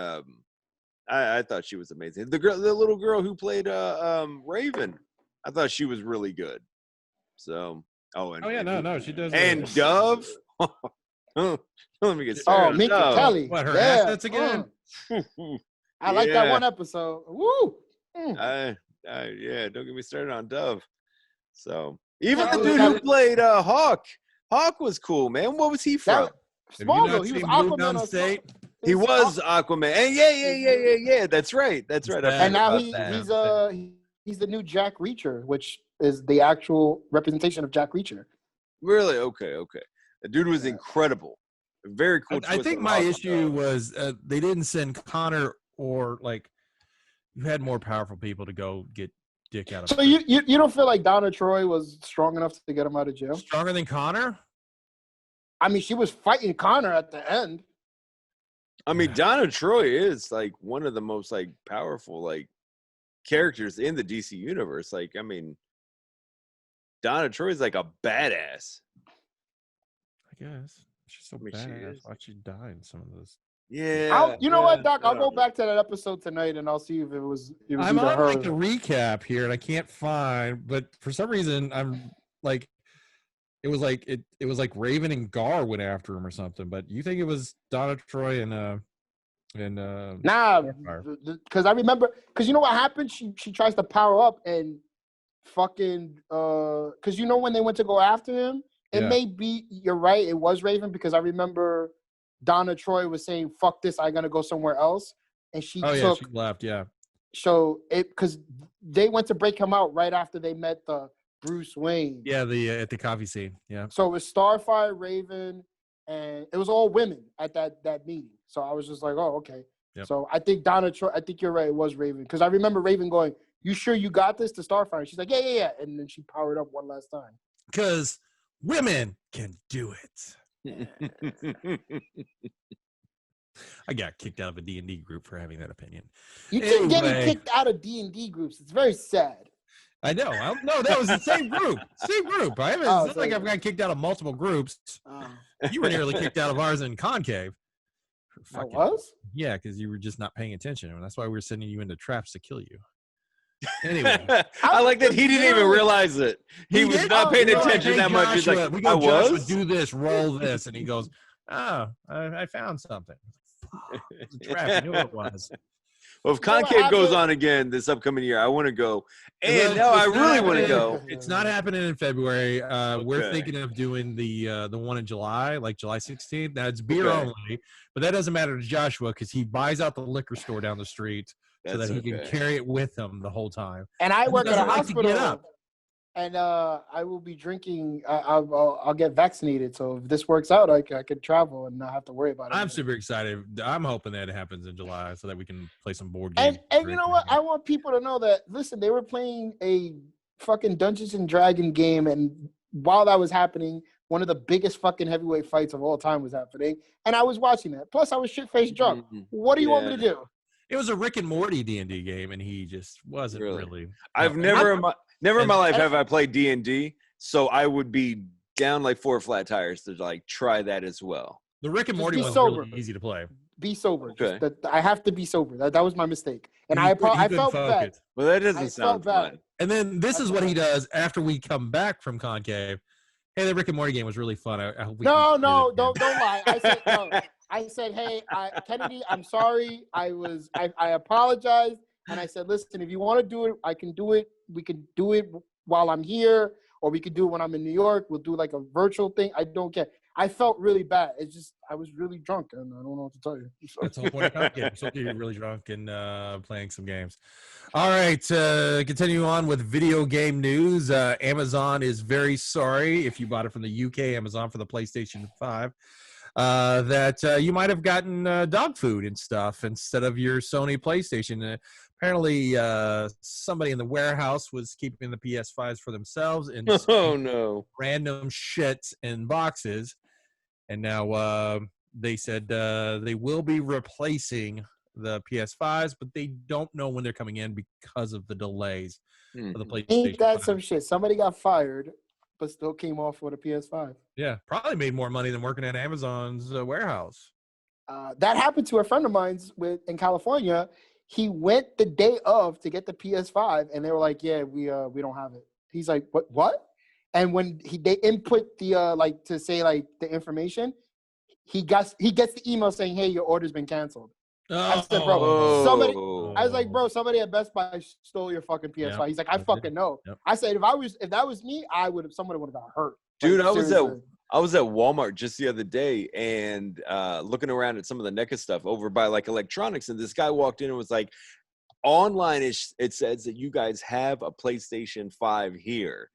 I thought she was amazing. The little girl who played Raven, I thought she was really good. So, she does. And Dove. Let me get started. Oh, Minka Kelly. What, her assets again? I like that one episode. Woo! Don't get me started on Dove. So, even the dude who played Hawk was cool, man. What was he from? Smallville. He was Aquaman on State. He was Aquaman. And yeah. That's right. And now he's the new Jack Reacher, which is the actual representation of Jack Reacher. Really? Okay. The dude was incredible. Very cool. I think my issue was they didn't send Connor, or like you had more powerful people to go get Dick out of. So you don't feel like Donna Troy was strong enough to get him out of jail? Stronger than Connor? I mean, she was fighting Connor at the end. I mean, Donna Troy is like one of the most like powerful like characters in the DC universe. Like, I mean, Donna Troy is like a badass. I guess she's so badass. Why'd she die in some of this? Yeah. You know what, Doc? I'll go back to that episode tonight and I'll see if it was. I'm on like the recap here and I can't find, but for some reason I'm like. It was like Raven and Gar went after him or something. But you think it was Donna Troy and nah, because I remember, because you know what happened? She tries to power up and fucking because you know when they went to go after him, it may be, you're right, it was Raven, because I remember Donna Troy was saying, "Fuck this, I'm gonna go somewhere else," and she she left, So because they went to break him out right after they met the Bruce Wayne. Yeah, at the coffee scene. Yeah. So it was Starfire, Raven, and it was all women at that meeting. So I was just like, oh, okay. Yep. So I think Donna Troy, I think you're right, it was Raven. Because I remember Raven going, "You sure you got this?" to Starfire. She's like, yeah. And then she powered up one last time. Because women can do it. I got kicked out of a D&D group for having that opinion. You keep getting kicked out of D&D groups. It's very sad. I know. No, that was the same group. Same group. I haven't. It's not like I've got kicked out of multiple groups. You were nearly kicked out of ours in Concave. I was? Yeah, because you were just not paying attention, and that's why we were sending you into traps to kill you. Anyway, I like that he didn't even realize it. He was not paying attention that much. He's like, we go, Joshua, do this, roll this, and he goes, "Oh, I found something." It's a trap. You knew what it was. Well, if Concave goes on again this upcoming year, I want to go. And now I really want to go. It's not happening in February. We're thinking of doing the one in July, like July 16th. Now, it's beer only, but that doesn't matter to Joshua because he buys out the liquor store down the street so that he can carry it with him the whole time. And I work at a hospital. And I will be drinking. I'll get vaccinated. So if this works out, I could travel and not have to worry about it. I'm super excited. I'm hoping that it happens in July so that we can play some board games. And you know what? I want people to know that, listen, they were playing a fucking Dungeons and Dragon game. And while that was happening, one of the biggest fucking heavyweight fights of all time was happening. And I was watching that. Plus, I was shit-faced drunk. What do you want me to do? It was a Rick and Morty D&D game, and he just wasn't really. I've never in my life have I played D&D, so I would be down like 4 flat tires to like try that as well. The Rick and Morty was really easy to play. Be sober. Okay. I have to be sober. That was my mistake, and I felt bad. Well, that doesn't sound fun. And then this is what he does after we come back from Concave. Hey, the Rick and Morty game was really fun. I hope we don't lie. I said no. I said, hey, Kennedy, I'm sorry. I apologized. And I said, listen, if you want to do it, I can do it. We can do it while I'm here, or we could do it when I'm in New York. We'll do like a virtual thing. I don't care. I felt really bad. It's just, I was really drunk, and I don't know what to tell you. That's the whole point of games. So you're really drunk and playing some games. All right, continue on with video game news. Amazon is very sorry if you bought it from the UK Amazon for the PlayStation 5. That you might have gotten dog food and stuff instead of your Sony PlayStation. Apparently, somebody in the warehouse was keeping the PS5s for themselves and random shit in boxes. And now they said they will be replacing the PS5s, but they don't know when they're coming in because of the delays of the PlayStation. Ain't that some shit? Somebody got fired, but still came off with a PS5. Yeah, probably made more money than working at Amazon's warehouse. That happened to a friend of mine's in California. He went the day of to get the PS5, and they were like, "Yeah, we don't have it." He's like, "What?" And when they input the to say like the information, he gets the email saying, "Hey, your order's been canceled." I said, "Bro, somebody." I was like, "Bro, somebody at Best Buy stole your fucking PS5." Yep. He's like, "I fucking know." Yep. I said, "If that was me, someone would have got hurt." Dude, like, I was at Walmart just the other day and looking around at some of the NECA stuff over by like electronics, and this guy walked in and was like, "Online it says that you guys have a PlayStation 5 here."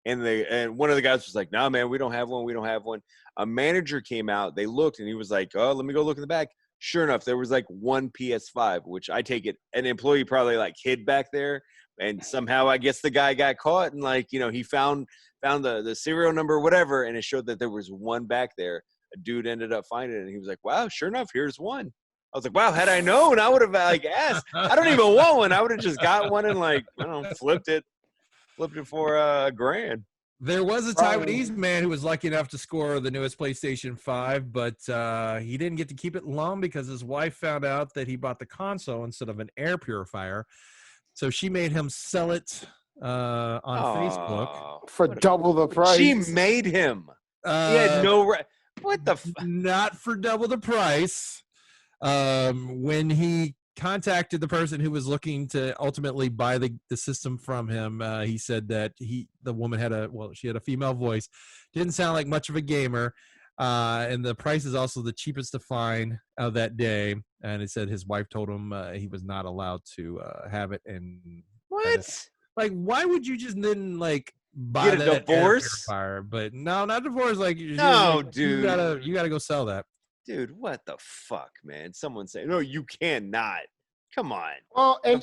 And one of the guys was like, "Nah, man, we don't have one. We don't have one." A manager came out, they looked, and he was like, "Oh, let me go look in the back." Sure enough, there was like one PS5, which I take it an employee probably like hid back there, and somehow I guess the guy got caught, and like, you know, he found the serial number or whatever, and it showed that there was one back there. A dude ended up finding it, and he was like, "Wow, sure enough, here's one." I was like, "Wow, had I known, I would have like asked. I don't even want one. I would have just got one and like, I don't know, flipped it for $1,000." There was a Taiwanese man who was lucky enough to score the newest PlayStation 5, but he didn't get to keep it long because his wife found out that he bought the console instead of an air purifier. So she made him sell it on Facebook for double the price. She made him. He had no right. What the not for double the price. When he contacted the person who was looking to ultimately buy the system from him, he said that the woman she had a female voice, didn't sound like much of a gamer, and the price is also the cheapest to find that day. And he said his wife told him he was not allowed to have it. And what? Like, why would you just then like buy get a divorce? But no, not divorce. Like, no, dude, you gotta go sell that. Dude, what the fuck, man? Someone say, "No, you cannot." Come on. Well, in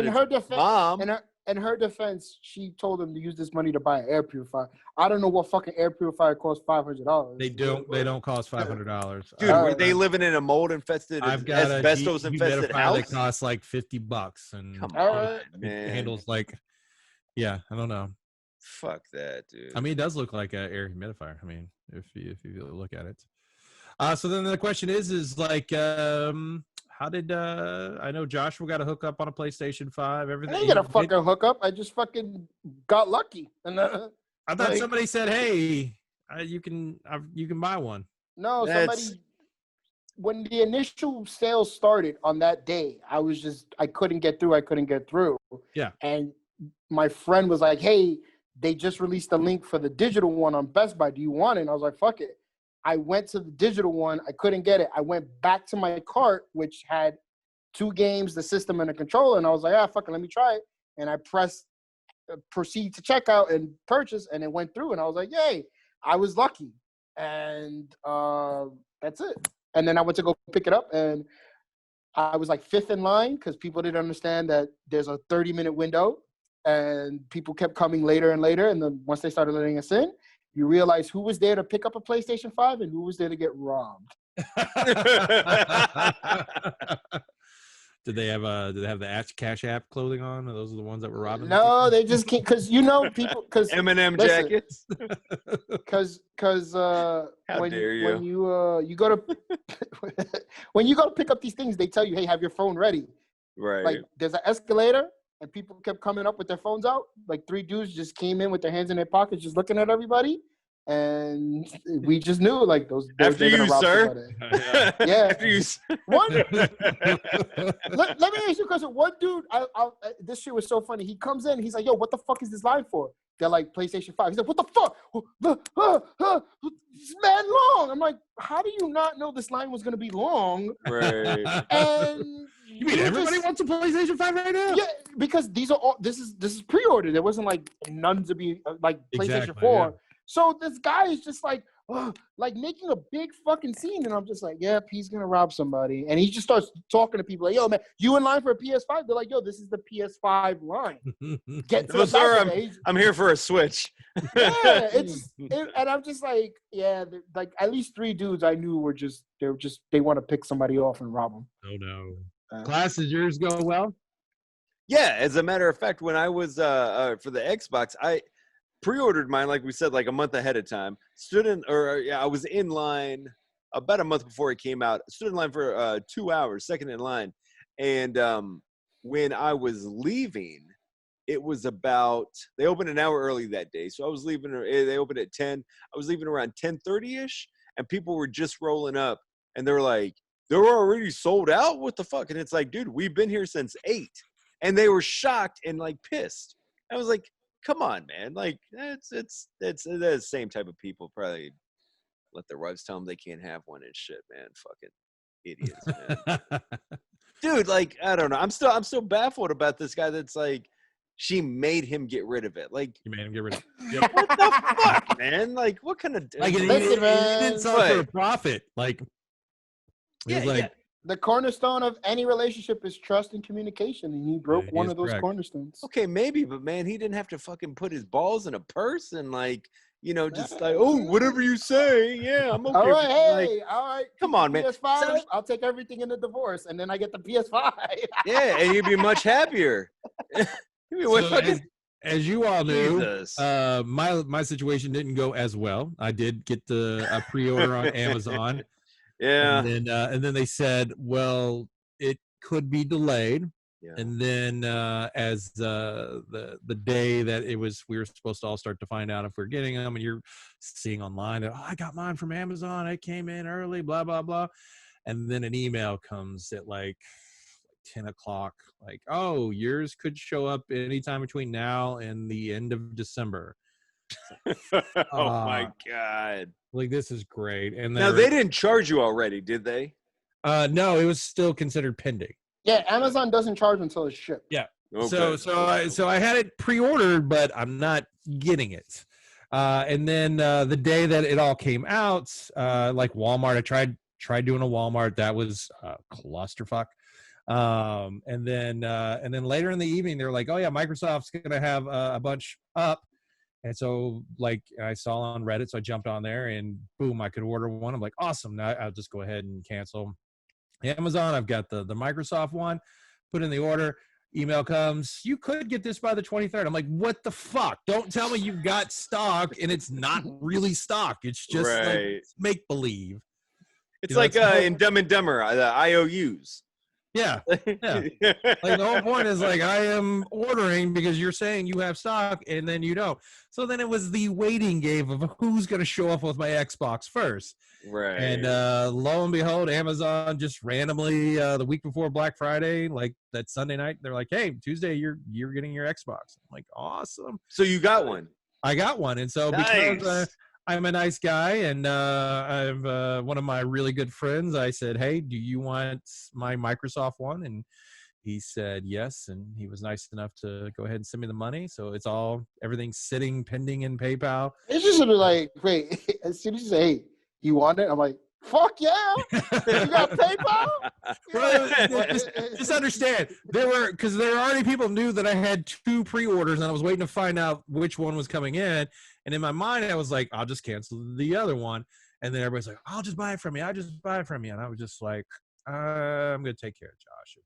her defense, Mom. In her defense, she told him to use this money to buy an air purifier. I don't know what fucking air purifier costs $500. They don't cost $500. Dude, were they living in a mold infested, asbestos infested house? That costs like $50, and come on, man. It handles like Yeah, I don't know. Fuck that, dude. I mean, it does look like an air humidifier. I mean, if you look at it. So then the question is like, how did I know Joshua got a hookup on a PlayStation 5? I Everything. didn't get a fucking hookup. I just fucking got lucky. And I thought somebody said, "Hey, you can buy one." No, somebody. When the initial sales started on that day, I couldn't get through. Yeah. And my friend was like, "Hey, they just released a link for the digital one on Best Buy. Do you want it?" And I was like, "Fuck it." I went to the digital one. I couldn't get it. I went back to my cart, which had 2 games, the system, and a controller. And I was like, fuck it, let me try it. And I pressed proceed to checkout and purchase, and it went through. And I was like, yay, I was lucky. And that's it. And then I went to go pick it up, and I was like 5th in line because people didn't understand that there's a 30-minute window, and people kept coming later and later. And then once they started letting us in, you realize who was there to pick up a PlayStation 5 and who was there to get robbed. Did they have the Cash App clothing on? Or those are the ones that were robbing? No, they just can't, because people, because M&M jackets. Because when you go to when you go to pick up these things, they tell you, hey, have your phone ready. Right. Like there's an escalator, and people kept coming up with their phones out. Like 3 dudes just came in with their hands in their pockets, just looking at everybody. And we just knew, like, those. After you, sir. Yeah. After you. One. let me ask you a question. One dude, this shit was so funny. He comes in, he's like, "Yo, what the fuck is this line for?" They're like, PlayStation 5. He's like, "What the fuck? It's mad long." I'm like, how do you not know this line was gonna be long? Right. And you mean everybody wants a PlayStation 5 right now? Yeah, because these are all. This is pre-ordered. There wasn't like none to be like PlayStation 4. Yeah. So this guy is just like making a big fucking scene, and I'm just like, yep, he's gonna rob somebody. And he just starts talking to people like, "Yo, man, you in line for a PS5?" They're like, "Yo, this is the PS5 line. Get to the sir, back." I'm here for a Switch. Yeah, and I'm just like, yeah, like at least 3 dudes I knew they want to pick somebody off and rob them. Oh no. Class, did yours go well? Yeah, as a matter of fact, when I was for the Xbox, I pre-ordered mine, like we said, like a month ahead of time. I was in line about a month before it came out. Stood in line for 2 hours, second in line. And when I was leaving, it was about, they opened an hour early that day. So I was leaving, they opened at 10. I was leaving around 10:30-ish, and people were just rolling up, and they were like, "They're already sold out? What the fuck?" And it's like, dude, we've been here since 8. And they were shocked and like pissed. I was like, come on, man. Like, it's the same type of people probably let their wives tell them they can't have one and shit, man. Fucking idiots, man. Dude, like, I don't know. I'm still baffled about this guy that's like, she made him get rid of it. Like, you made him get rid of it. Yep. What the fuck, man? Like, what kind of like he didn't sell it for a profit. Like, yeah. The cornerstone of any relationship is trust and communication, and he broke one of those cornerstones. Okay, maybe, but man, he didn't have to fucking put his balls in a purse and like, just like, oh, whatever you say, yeah, I'm okay. All right, like, all right. Come on, man. PS5, I'll take everything in the divorce, and then I get the PS5. Yeah, and you'd be much happier. As you all knew, my situation didn't go as well. I did get a pre-order on Amazon. Yeah. And then they said, well, it could be delayed. Yeah. And then as the day that we were supposed to all start to find out if we're getting them, and you're seeing online that, I got mine from Amazon. I came in early, blah, blah, blah. And then an email comes at like 10 o'clock, like, oh, yours could show up anytime between now and the end of December. Oh my God. Like, this is great. And now they didn't charge you already, did they? No, it was still considered pending. Yeah, Amazon doesn't charge until it's shipped. Yeah. Okay. So I had it pre-ordered, but I'm not getting it. And then the day that it all came out, like Walmart, I tried doing a Walmart. That was clusterfuck. And then later in the evening, they're like, oh yeah, Microsoft's gonna have a bunch up. And so, like, I saw on Reddit, so I jumped on there, and boom, I could order one. I'm like, awesome. Now I'll just go ahead and cancel Amazon. I've got the Microsoft one, put in the order. email comes, you could get this by the 23rd. I'm like, what the fuck? Don't tell me you've got stock and it's not really stock. It's just like make believe. It's like in Dumb and Dumber, the IOUs. Yeah. Yeah. Like the whole point is like, I am ordering because you're saying you have stock and then you don't. So then it was the waiting game of who's going to show up with my Xbox first. Right. And lo and behold, Amazon just randomly the week before Black Friday, like that Sunday night, they're like, hey, Tuesday, you're getting your Xbox. I'm like, awesome. So you got one. I got one. And so because I'm a nice guy and I'm one of my really good friends, I said, hey, do you want my Microsoft one? And he said yes, and he was nice enough to go ahead and send me the money. So it's everything's sitting pending in PayPal. It's just sort of like, wait, as soon as you say, hey, you want it? I'm like, fuck yeah. You got PayPal? Just understand, there already people knew that I had 2 pre-orders, and I was waiting to find out which one was coming in. And in my mind, I was like, I'll just cancel the other one. And then everybody's like, I'll just buy it from you. And I was just like, I'm going to take care of Josh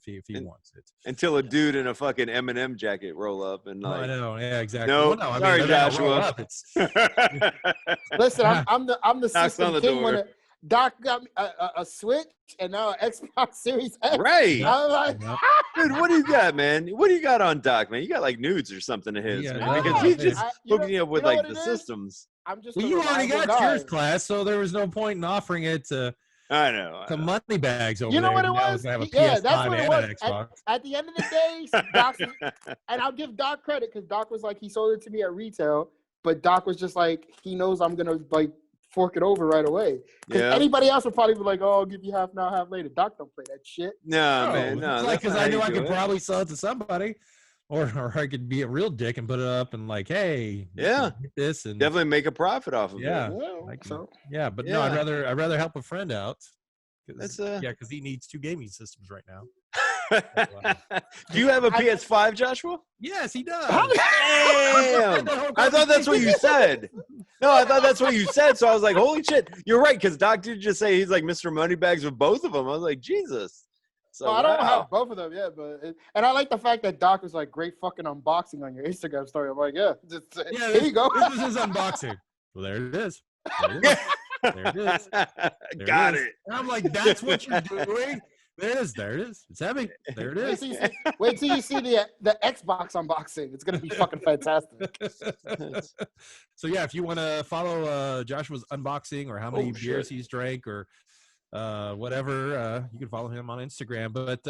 if he wants it. Until a dude in a fucking M&M jacket roll up and like, I know, yeah, exactly. No, sorry, Joshua. Listen, I'm the system king when Doc got me a Switch and now an Xbox Series X. Right. I'm like, dude, what do you got, man? What do you got on Doc, man? You got like nudes or something of his, man. Because he's just hooking you up with like the systems. I'm just you already got yours, class, so there was no point in offering it to. I know. Some money bags over there. You know there. what it was? Yeah, that's what it was. At the end of the day, Doc, and I'll give Doc credit because Doc was like, he sold it to me at retail, but Doc was just like, he knows I'm going to like fork it over right away. Because anybody else would probably be like, oh, I'll give you half now, half later. Doc don't play that shit. No, man, no. It's like, because I knew I could probably sell it to somebody. Or I could be a real dick and put it up and like, hey, get this and definitely make a profit off of it. But no, I'd rather help a friend out. Because he needs 2 gaming systems right now. Do you have a PS5, Joshua? Yes, he does. Damn! I thought that's what you said. No, I thought that's what you said. So I was like, holy shit. You're right, because Doc did just say he's like Mr. Moneybags with both of them. I was like, Jesus. So I don't have both of them yet, and I like the fact that Doc was like, great fucking unboxing on your Instagram story. I'm like, here you go. This was his unboxing. Well, there it is. There it is. Got it. And I'm like, that's what you're doing? There it is. It's heavy. There it is. Wait till you see the Xbox unboxing. It's going to be fucking fantastic. So, yeah, if you want to follow Joshua's unboxing or how many beers he's drank or whatever, you can follow him on Instagram. But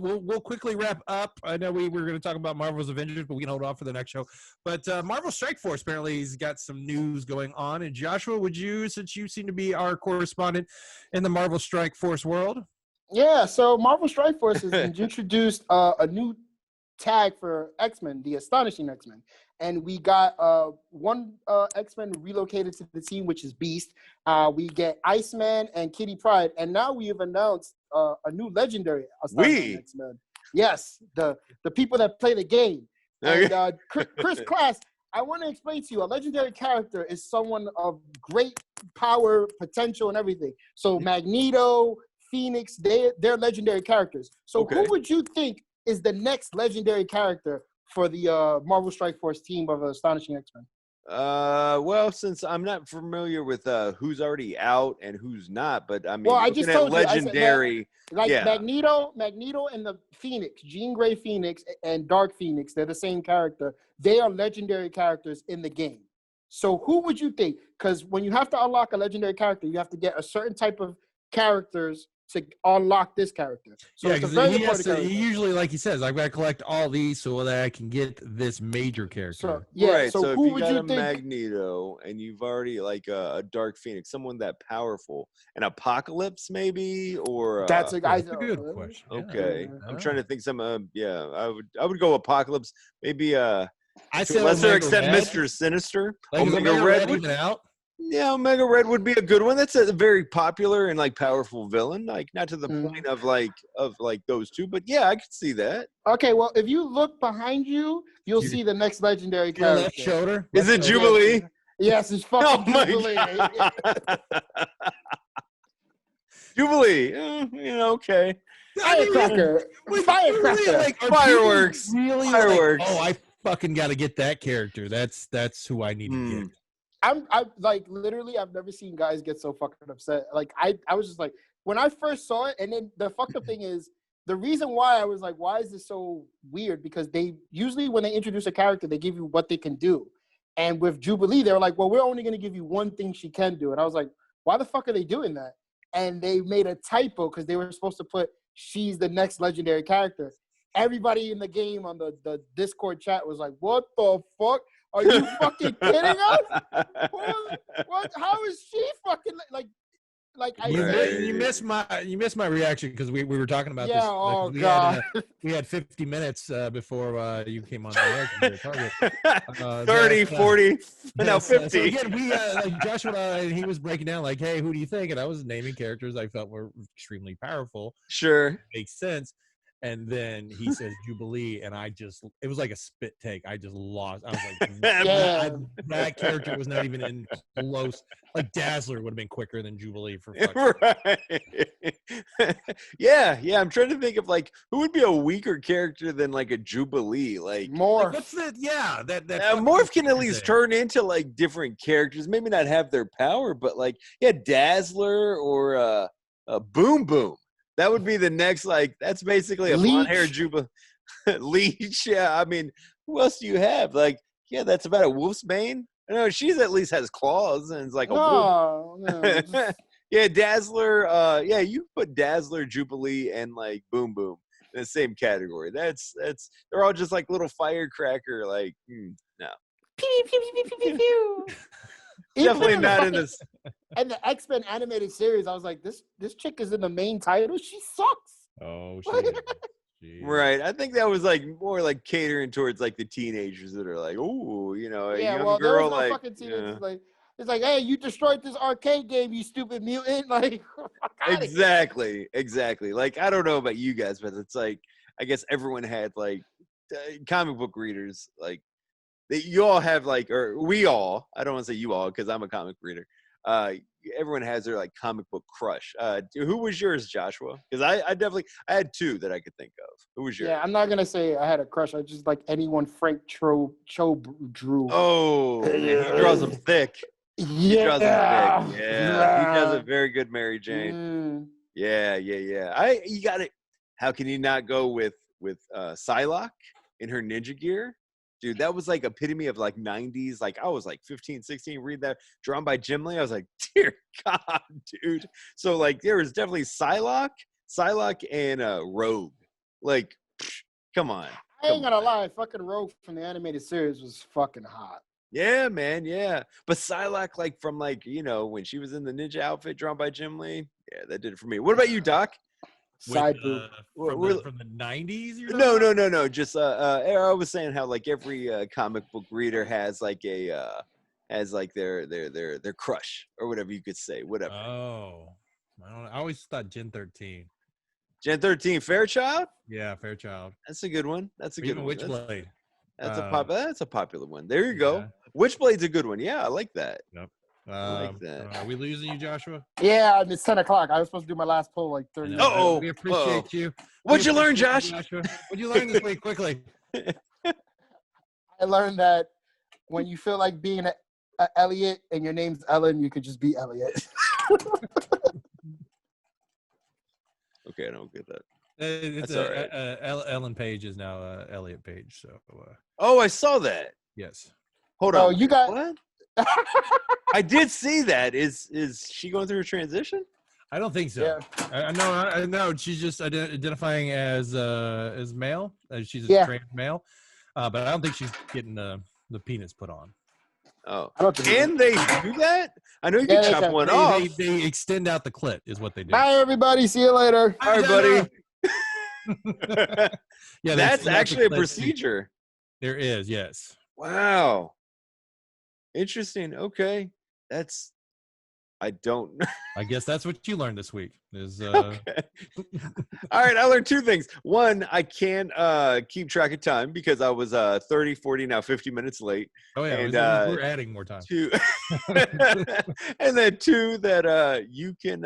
we'll quickly wrap up. I know we were going to talk about Marvel's Avengers, but we can hold off for the next show. But Marvel Strike Force apparently has got some news going on. And Joshua, would you, since you seem to be our correspondent in the Marvel Strike Force world? Yeah, so Marvel Strike Force has introduced a new tag for X-Men, the Astonishing X-Men. And we got one X-Men relocated to the team, which is Beast. We get Iceman and Kitty Pryde. And now we have announced a new legendary Astonishing X-Men. Yes, the people that play the game. And Chris Class, I want to explain to you, a legendary character is someone of great power, potential, and everything. So Magneto, Phoenix, they're legendary characters. So who would you think is the next legendary character for the Marvel Strike Force team of Astonishing X-Men? Well, since I'm not familiar with who's already out and who's not, but I mean, I just told legendary, Magneto and the Phoenix, Jean Grey Phoenix and Dark Phoenix, they're the same character. They are legendary characters in the game. So who would you think? Because when you have to unlock a legendary character, you have to get a certain type of characters to unlock this character. So it's a very important character. He usually, like he says, I've got to collect all these so that I can get this major character. So who would you think? Magneto and you've already like a Dark Phoenix, someone that powerful, an Apocalypse maybe, or that's a good question. Okay, I'm trying to think some. I would go Apocalypse, maybe. I say to a lesser extent, Mr. Sinister. Like Omega Red would out. Yeah, Omega Red would be a good one. That's a very popular and like powerful villain. Like not to the point of like those two, but yeah, I could see that. Okay, well, if you look behind you, you'll see the next legendary character. Left shoulder. Is it Jubilee? Yes, it's fucking Jubilee. Jubilee, okay. Firecracker. Firecracker. Like, Fireworks. Really? Fireworks. Like, oh, I fucking got to get that character. That's who I need to get. I'm like literally I've never seen guys get so fucking upset. Like I was just like when I first saw it, and then the fucked up thing is the reason why I was like, why is this so weird? Because they usually when they introduce a character, they give you what they can do. And with Jubilee, they were like, well, we're only gonna give you one thing she can do. And I was like, why the fuck are they doing that? And they made a typo because they were supposed to put she's the next legendary character. Everybody in the game on the Discord chat was like, what the fuck? Are you fucking kidding us? What? How is she fucking like? You missed my reaction because we were talking about this. Oh god, we had 50 minutes before you came on the air. 30, 40, now 50. So again, we like Joshua and he was breaking down like, hey, who do you think? And I was naming characters I felt were extremely powerful. Sure, makes sense. And then he says Jubilee, and it was like a spit take. I just lost. I was like, that character was not even in close. Like Dazzler would have been quicker than Jubilee for right. Yeah. I'm trying to think of like who would be a weaker character than like a Jubilee. Like Morph. Like, what's the that Morph can at least turn into like different characters. Maybe not have their power, but like Dazzler or Boom Boom. That would be the next, like, that's basically a blonde-haired Jubilee. Leech, yeah. I mean, who else do you have? Like, that's about a wolf's bane. No, she's at least has claws and it's like a wolf. No. Yeah, Dazzler. You put Dazzler, Jubilee, and like Boom Boom in the same category. That's they're all just like little firecracker. Like, no. Pew, pew, pew, pew, pew, pew. Definitely not in this. And the X-Men animated series, I was like, this chick is in the main title. She sucks. Oh, she right. I think that was like more like catering towards like the teenagers that are like, oh, a young girl. Like, fucking teenagers, like, it's like, hey, you destroyed this arcade game, you stupid mutant. Like, exactly. Like, I don't know about you guys, but it's like, I guess everyone had like comic book readers, like. You all have like, or we all, I don't want to say you all because I'm a comic reader. Everyone has their like comic book crush. Who was yours, Joshua? Because I had two that I could think of. Who was yours? Yeah, I'm not going to say I had a crush. I just like anyone Frank Cho drew. Oh, he draws them thick. Yeah. He draws them thick. Yeah. He does a very good Mary Jane. Yeah. You got it. How can you not go with Psylocke in her ninja gear? Dude, that was like epitome of like 90s. Like I was like 15, 16, read that, drawn by Jim Lee. I was like, dear God, dude. So like there was definitely Psylocke and Rogue. Like, come on. I ain't gonna lie, fucking Rogue from the animated series was fucking hot. Yeah, man, yeah. But Psylocke, like from like, when she was in the ninja outfit drawn by Jim Lee, yeah, that did it for me. What about you, Doc? Side boob. From the 90s? No. Just I was saying how like every comic book reader has like their crush or whatever you could say, whatever. Oh, I always thought Gen 13. Gen 13, Fairchild? Yeah, Fairchild. That's a good one. That's a good one. Witchblade. That's a popular one. There you go. Witchblade's a good one. Yeah, I like that. Yep. I like that. Are we losing you, Joshua? Yeah, it's 10 o'clock. I was supposed to do my last poll like 30 minutes. We appreciate you. What'd you learn, Josh? What'd you learn this week? Quickly. I learned that when you feel like being a Elliot and your name's Ellen, you could just be Elliot. Okay, I don't get that. It's all right. Ellen Page is now Elliot Page. So. Oh, I saw that. Yes. Hold on. Oh, you got what? I did see that. Is she going through a transition? I don't think so. Yeah. I know. She's just identifying as male. She's a trans male, but I don't think she's getting the penis put on. Oh, can they do that? I know you can chop one off. They extend out the clit, is what they do. Bye, everybody. See you later. All right, buddy. Yeah, that's actually a procedure. There is, yes. Wow. Interesting. Okay. I don't know. I guess that's what you learned this week. Okay. All right. I learned two things. One, I can't keep track of time because I was 30, 40, now 50 minutes late. Oh, yeah. And, we're adding more time. Two, and then two, that you can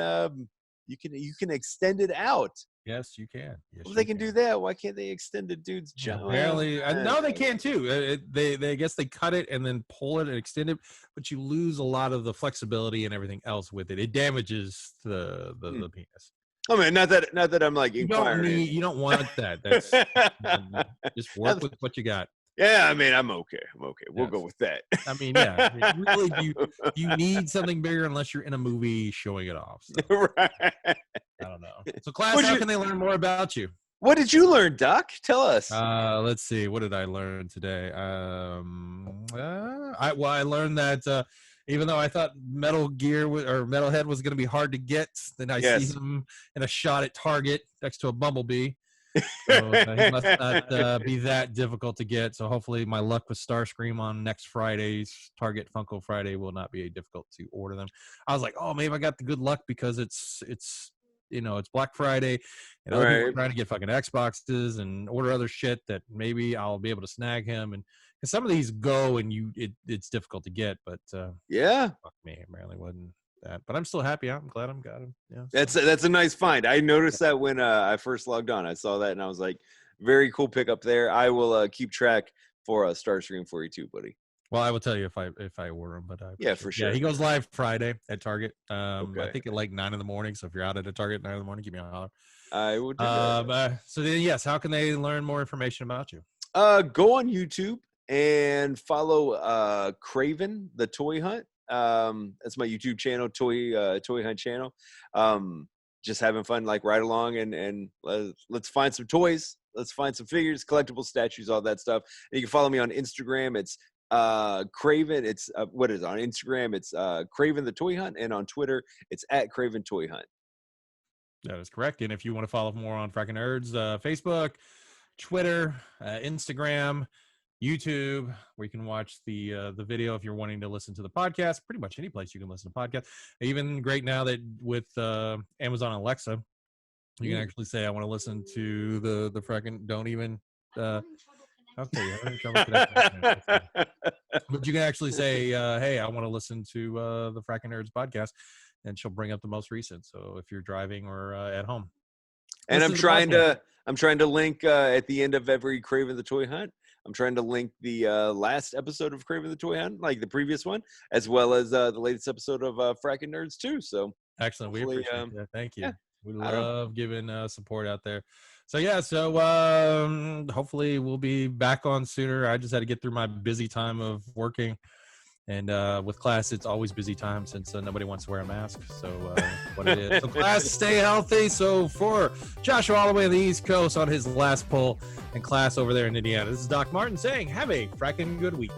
You can extend it out. Yes, you can. Yes, Well, they can do that. Why can't they extend a dude's junk? Apparently, no, they can too. They I guess they cut it and then pull it and extend it, but you lose a lot of the flexibility and everything else with it. It damages the penis. I mean, not that I'm like inquiring. You don't want that. That's just work with what you got. Yeah, I mean, I'm okay. We'll go with that. I mean, yeah, really, you need something bigger unless you're in a movie showing it off. So. Right. I don't know. So, class, how can they learn more about you? What did you learn, Doc? Tell us. Let's see. What did I learn today? I learned that even though I thought Metal Gear or Metalhead was going to be hard to get, then I see him in a shot at Target next to a Bumblebee. So he must not be that difficult to get. So hopefully my luck with Starscream on next Friday's Target Funko Friday will not be difficult to order them. I was like, oh, maybe I got the good luck because it's Black Friday and other people are trying to get fucking Xboxes and order other shit that maybe I'll be able to snag him. And because some of these go and it's difficult to get, but fuck me, it really wasn't that. But I'm still happy. I'm glad I'm got him. Yeah, that's a nice find. I noticed that when I first logged on. I saw that and I was like, very cool pickup there. I will keep track for Starscream for you too, buddy. Well, I will tell you if I order him, but for sure. Yeah, he goes live Friday at Target. I think at like 9 a.m. So if you're out at a Target at 9 a.m, give me a holler. I would. So then, yes, how can they learn more information about you? Go on YouTube and follow Craven the Toy Hunt. That's my YouTube channel, Toy Hunt channel. Just having fun, like right along and let's find some toys. Let's find some figures, collectible statues, all that stuff. And you can follow me on Instagram. It's Craven. It's what is it? On Instagram? It's Craven the Toy Hunt, and on Twitter, it's at Craven Toy Hunt. That is correct. And if you want to follow more on Frakkin Nerds, Facebook, Twitter, Instagram, YouTube, where you can watch the video if you're wanting to listen to the podcast. Pretty much any place you can listen to podcasts. Even great now that with Amazon Alexa, you can actually say, I want to listen to the Frakkin. Don't even. Okay, having trouble connecting. But you can actually say, hey, I want to listen to the Frakkin Nerds podcast, and she'll bring up the most recent. So if you're driving or at home. And I'm trying to link at the end of every Craven the Toy Hunt. I'm trying to link the last episode of Craven the Toy Hunt, like the previous one, as well as the latest episode of Frakkin Nerds too. So excellent. We appreciate that. Thank you. Yeah, we love giving support out there. So hopefully we'll be back on sooner. I just had to get through my busy time of working. And with class, it's always busy time since nobody wants to wear a mask. So what it is. So class, stay healthy. So for Joshua all the way on the East Coast on his last pull, and class over there in Indiana, this is Doc Martin saying, have a fracking good week.